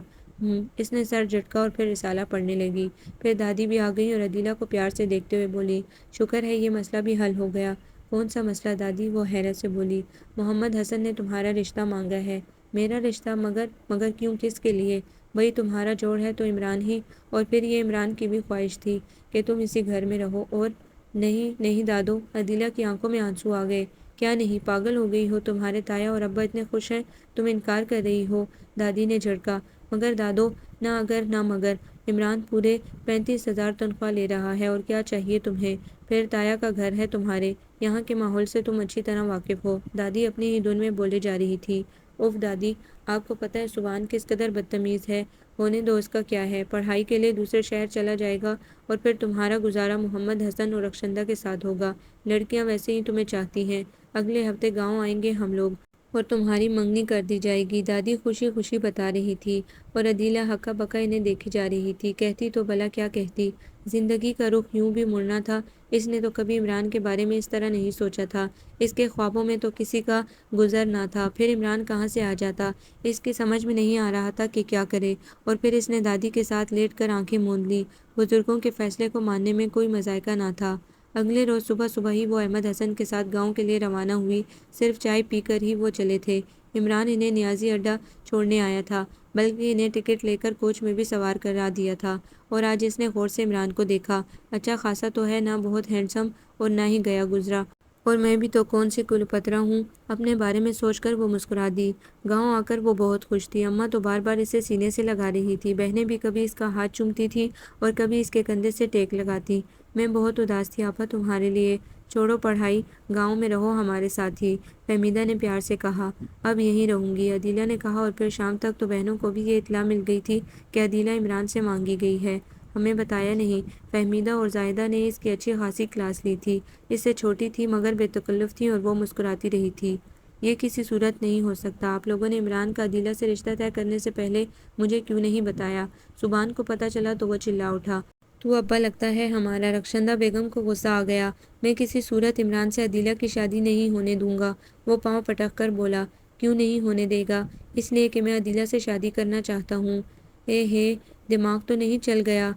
اس نے سر جھٹکا اور پھر رسالہ پڑھنے لگی۔ پھر دادی بھی آ گئی اور عدیلہ کو پیار سے دیکھتے ہوئے بولی، شکر ہے یہ مسئلہ بھی حل ہو گیا۔ کون سا مسئلہ دادی؟ وہ حیرت سے بولی۔ محمد حسن نے تمہارا رشتہ مانگا ہے۔ میرا رشتہ؟ مگر کیوں، کس کے لیے؟ بھئی تمہارا جوڑ ہے تو عمران ہی، اور پھر یہ عمران کی بھی خواہش تھی کہ تم اسی گھر میں رہو، اور نہیں نہیں دادو، عدیلہ کی آنکھوں میں آنسو آ گئے۔ کیا نہیں، پاگل ہو گئی ہو؟ تمہارے تایا اور ابا اتنے خوش ہیں، تم انکار کر رہی ہو؟ دادی نے جھڑکا۔ مگر دادو، نہ اگر نہ مگر، عمران پورے 35,000 تنخواہ لے رہا ہے، اور کیا چاہیے تمہیں؟ پھر تایا کا گھر ہے تمہارے، یہاں کے ماحول سے تم اچھی طرح واقف ہو۔ دادی اپنی ہی دھن میں بولے جا رہی تھی۔ اف دادی، آپ کو پتہ ہے سبحان کس قدر بدتمیز ہے؟ ہونے دو، اس کا کیا ہے، پڑھائی کے لیے دوسرے شہر چلا جائے گا، اور پھر تمہارا گزارا محمد حسن اور رخشندہ کے ساتھ ہوگا۔ لڑکیاں ویسے ہی تمہیں چاہتی ہیں، اگلے ہفتے گاؤں آئیں گے ہم لوگ، اور تمہاری منگنی کر دی جائے گی۔ دادی خوشی خوشی بتا رہی تھی، اور عدیلہ ہکا بکا انہیں دیکھی جا رہی تھی۔ کہتی تو بھلا کیا کہتی؟ زندگی کا رخ یوں بھی مڑنا تھا، اس نے تو کبھی عمران کے بارے میں اس طرح نہیں سوچا تھا، اس کے خوابوں میں تو کسی کا گزر نہ تھا، پھر عمران کہاں سے آ جاتا، اس کی سمجھ میں نہیں آ رہا تھا کہ کیا کرے، اور پھر اس نے دادی کے ساتھ لیٹ کر آنکھیں موند لی۔ بزرگوں کے فیصلے کو ماننے میں کوئی مذائقہ نہ تھا۔ اگلے روز صبح ہی وہ احمد حسن کے ساتھ گاؤں کے لیے روانہ ہوئی، صرف چائے پی کر ہی وہ چلے تھے۔ عمران انہیں نیازی اڈہ چھوڑنے آیا تھا، بلکہ انہیں ٹکٹ لے کر کوچ میں بھی سوار کرا دیا تھا، اور آج اس نے غور سے عمران کو دیکھا۔ اچھا خاصا تو ہے، نہ بہت ہینڈسم اور نہ ہی گیا گزرا، اور میں بھی تو کون سی کلپترا ہوں، اپنے بارے میں سوچ کر وہ مسکرا دی۔ گاؤں آ کر وہ بہت خوش تھی، اماں تو بار بار اسے سینے سے لگا رہی تھی، بہنیں بھی کبھی اس کا ہاتھ چومتی تھیں اور کبھی اس کے کندھے سے ٹیک لگاتی۔ میں بہت اداس تھی آپا تمہارے لیے، چھوڑو پڑھائی، گاؤں میں رہو ہمارے ساتھ ہی، فہمیدہ نے پیار سے کہا۔ اب یہیں رہوں گی، عدیلہ نے کہا، اور پھر شام تک تو بہنوں کو بھی یہ اطلاع مل گئی تھی کہ عدیلہ عمران سے مانگی گئی ہے۔ ہمیں بتایا نہیں، فہمیدہ اور زاہدہ نے اس کی اچھی خاصی کلاس لی تھی، اس سے چھوٹی تھی مگر بے تکلف تھی، اور وہ مسکراتی رہی تھی۔ یہ کسی صورت نہیں ہو سکتا، آپ لوگوں نے عمران کا عدیلہ سے رشتہ طے کرنے سے پہلے مجھے کیوں نہیں بتایا؟ سبحان کو پتہ چلا تو وہ چلا اٹھا، تو ابا لگتا ہے ہمارا۔ رخشندہ بیگم کو غصہ آ گیا، میں کسی صورت عمران سے عدیلہ کی شادی نہیں ہونے دوں گا۔ وہ پاؤں پٹک کر بولا، کیوں نہیں ہونے دے گا؟ اس لیے کہ میں عدیلہ سے شادی کرنا چاہتا ہوں۔ اے ہے، دماغ تو نہیں چل گیا؟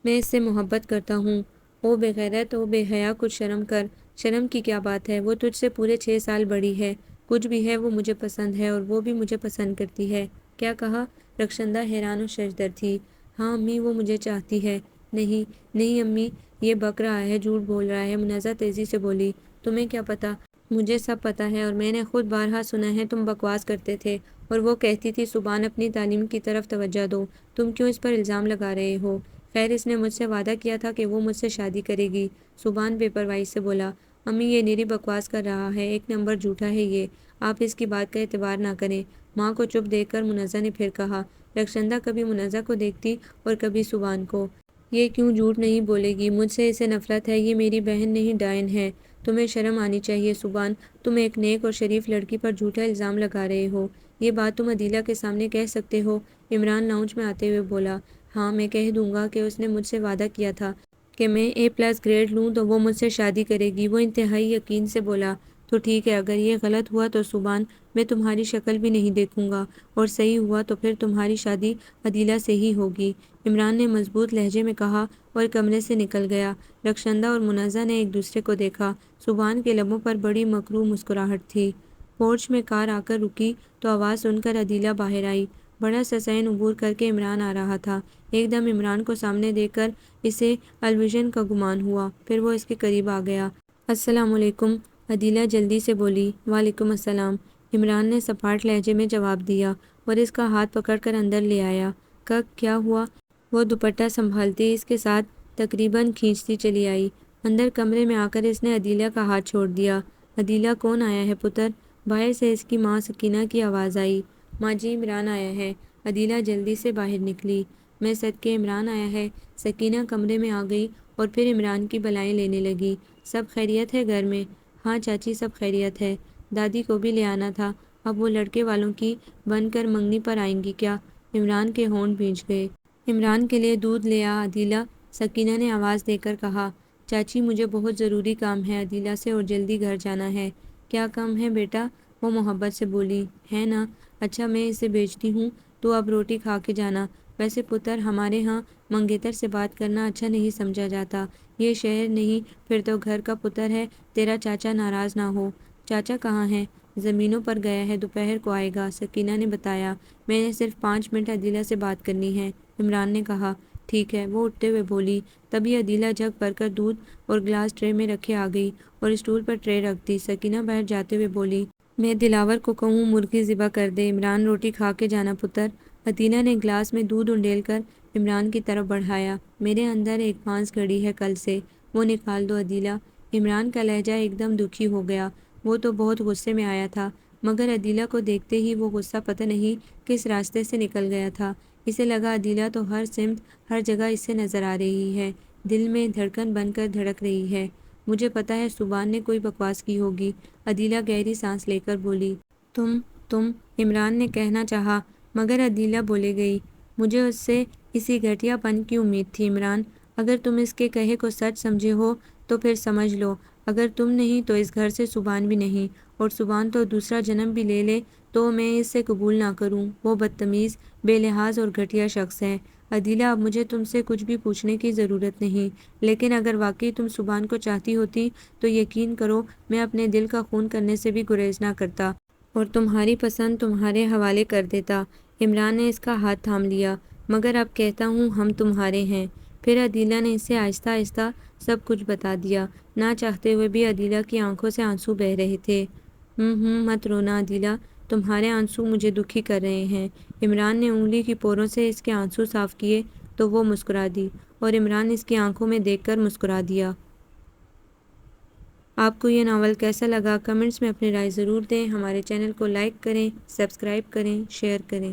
میں اس سے محبت کرتا ہوں، او بے غیرت، او بے حیا، کچھ شرم کر۔ شرم کی کیا بات ہے؟ وہ تجھ سے پورے 6 سال بڑی ہے۔ کچھ بھی ہے، وہ مجھے پسند ہے اور وہ بھی مجھے پسند کرتی ہے۔ کیا کہا؟ رخشندہ حیران و ششدر تھی۔ ہاں امی، وہ مجھے چاہتی ہے۔ نہیں نہیں امی، یہ بک رہا ہے، جھوٹ بول رہا ہے، منازع تیزی سے بولی۔ تمہیں کیا پتا؟ مجھے سب پتا ہے، اور میں نے خود بارہا سنا ہے تم بکواس کرتے تھے، اور وہ کہتی تھی سبحان اپنی تعلیم کی طرف توجہ دو۔ تم کیوں اس پر الزام لگا رہے ہو؟ خیر اس نے مجھ سے وعدہ کیا تھا کہ وہ مجھ سے شادی کرے گی۔ سبحان بے پرواہی سے بولا۔ امی یہ نیری بکواس کر رہا ہے، ایک نمبر جھوٹا ہے یہ، آپ اس کی بات کا اعتبار نہ کریں۔ ماں کو چپ دیکھ کر منازع نے پھر کہا۔ رخشندہ کبھی منازع کو دیکھتی اور کبھی سبحان کو۔ یہ کیوں جھوٹ نہیں بولے گی؟ مجھ سے اسے نفرت ہے، یہ میری بہن نہیں ڈائن ہے۔ تمہیں شرم آنی چاہیے سبحان، تم ایک نیک اور شریف لڑکی پر جھوٹا الزام لگا رہے ہو۔ یہ بات تم عدیلہ کے سامنے کہہ سکتے ہو؟ عمران لاؤنج میں آتے ہوئے بولا۔ ہاں میں کہہ دوں گا کہ اس نے مجھ سے وعدہ کیا تھا کہ میں A+ گریڈ لوں تو وہ مجھ سے شادی کرے گی۔ وہ انتہائی یقین سے بولا۔ تو ٹھیک ہے، اگر یہ غلط ہوا تو سبحان میں تمہاری شکل بھی نہیں دیکھوں گا، اور صحیح ہوا تو پھر تمہاری شادی عدیلہ سے ہی ہوگی، عمران نے مضبوط لہجے میں کہا اور کمرے سے نکل گیا۔ رخشندہ اور منازع نے ایک دوسرے کو دیکھا۔ سبحان کے لبوں پر بڑی مکروہ مسکراہٹ تھی۔ پورچ میں کار آ کر رکی تو آواز سن کر عدیلہ باہر آئی۔ بڑا سسین عبور کر کے عمران آ رہا تھا۔ ایک دم عمران کو سامنے دیکھ کر اسے الویژن کا گمان ہوا، پھر وہ اس کے قریب آ گیا۔ السلام علیکم، عدیلہ جلدی سے بولی۔ وعلیکم السلام، عمران نے سپاٹ لہجے میں جواب دیا اور اس کا ہاتھ پکڑ کر اندر لے آیا۔ کیا ہوا؟ وہ دوپٹہ سنبھالتی اس کے ساتھ تقریباً کھینچتی چلی آئی۔ اندر کمرے میں آ کر اس نے عدیلہ کا ہاتھ چھوڑ دیا۔ عدیلہ کون آیا ہے پتر؟ باہر سے اس کی ماں سکینہ کی آواز آئی۔ ماں جی عمران آیا ہے۔ عدیلہ جلدی سے باہر نکلی۔ میں صدقے عمران آیا ہے۔ سکینہ کمرے میں آ گئی اور پھر عمران کی بلائیں لینے لگی۔ سب خیریت ہے گھر میں؟ ہاں چاچی سب خیریت ہے۔ دادی کو بھی لے آنا تھا، اب وہ لڑکے والوں کی بن کر منگنی پر آئیں گی کیا؟ عمران کے ہونٹ بھیج گئے۔ عمران کے لیے دودھ لے آ عدیلہ، سکینہ نے آواز دے کر کہا۔ چاچی مجھے بہت ضروری کام ہے عدیلہ سے، اور جلدی گھر جانا ہے۔ کیا کام ہے بیٹا؟ وہ محبت سے بولی۔ ہے نا؟ اچھا میں اسے بھیجتی ہوں، تو اب روٹی کھا کے جانا۔ ویسے پتر ہمارے ہاں منگیتر سے بات کرنا اچھا نہیں سمجھا جاتا، یہ شہر نہیں پھر تو گھر کا پتر ہے، تیرا چاچا ناراض نہ ہو۔ چاچا کہاں ہے؟ زمینوں پر گیا ہے، دوپہر کو آئے گا، سکینہ نے بتایا۔ میں نے صرف 5 منٹ عدیلہ سے بات کرنی ہے، عمران نے کہا۔ ٹھیک ہے، وہ اٹھتے ہوئے بولی۔ تبھی عدیلہ جگ بھر کر دودھ اور گلاس ٹرے میں رکھے آ گئی اور اسٹول پر ٹرے رکھ دی۔ سکینہ باہر جاتے ہوئے بولی۔ میں دلاور کو کہوں مرغی ذبح کر دے۔ عمران روٹی کھا کے جانا پتر۔ عدیلہ نے گلاس میں دودھ انڈیل کر عمران کی طرف بڑھایا۔ میرے اندر ایک بانس گڑی ہے کل سے، وہ نکال دو عدیلہ۔ عمران کا لہجہ ایک دم دکھی ہو گیا۔ وہ تو بہت غصے میں آیا تھا، مگر عدیلہ کو دیکھتے ہی وہ غصہ پتہ نہیں کس راستے سے نکل گیا تھا۔ اسے لگا عدیلہ تو ہر سمت ہر جگہ اس سے نظر آ رہی ہے، دل میں دھڑکن بن کر دھڑک رہی ہے۔ مجھے پتا ہے سبحان نے کوئی بکواس کی ہوگی، عدیلہ گہری سانس لے کر بولی۔ تم عمران نے کہنا چاہا، مگر عدیلہ بولے گئی۔ مجھے اس سے اسی گھٹیا پن کی امید تھی عمران، اگر تم اس کے کہے کو سچ سمجھے ہو تو پھر سمجھ لو، اگر تم نہیں تو اس گھر سے سبحان بھی نہیں، اور سبحان تو دوسرا جنم بھی لے لے تو میں اس سے قبول نہ کروں، وہ بدتمیز، بے لحاظ اور گھٹیا شخص ہے۔ عدیلہ اب مجھے تم سے کچھ بھی پوچھنے کی ضرورت نہیں، لیکن اگر واقعی تم سبحان کو چاہتی ہوتی تو یقین کرو میں اپنے دل کا خون کرنے سے بھی گریز نہ کرتا، اور تمہاری پسند تمہارے حوالے کر دیتا۔ عمران نے اس کا ہاتھ تھام لیا۔ مگر اب کہتا ہوں ہم تمہارے ہیں۔ پھر عدیلہ نے اسے آہستہ آہستہ سب کچھ بتا دیا۔ نہ چاہتے ہوئے بھی عدیلہ کی آنکھوں سے آنسو بہہ رہے تھے۔ مت رونا عدیلہ، تمہارے آنسو مجھے دکھی کر رہے ہیں۔ عمران نے انگلی کی پوروں سے اس کے آنسو صاف کیے تو وہ مسکرا دی، اور عمران اس کی آنکھوں میں دیکھ کر مسکرا دیا۔ آپ کو یہ ناول کیسا لگا؟ کمنٹس میں اپنی رائے ضرور دیں۔ ہمارے چینل کو لائک کریں، سبسکرائب کریں، شیئر کریں۔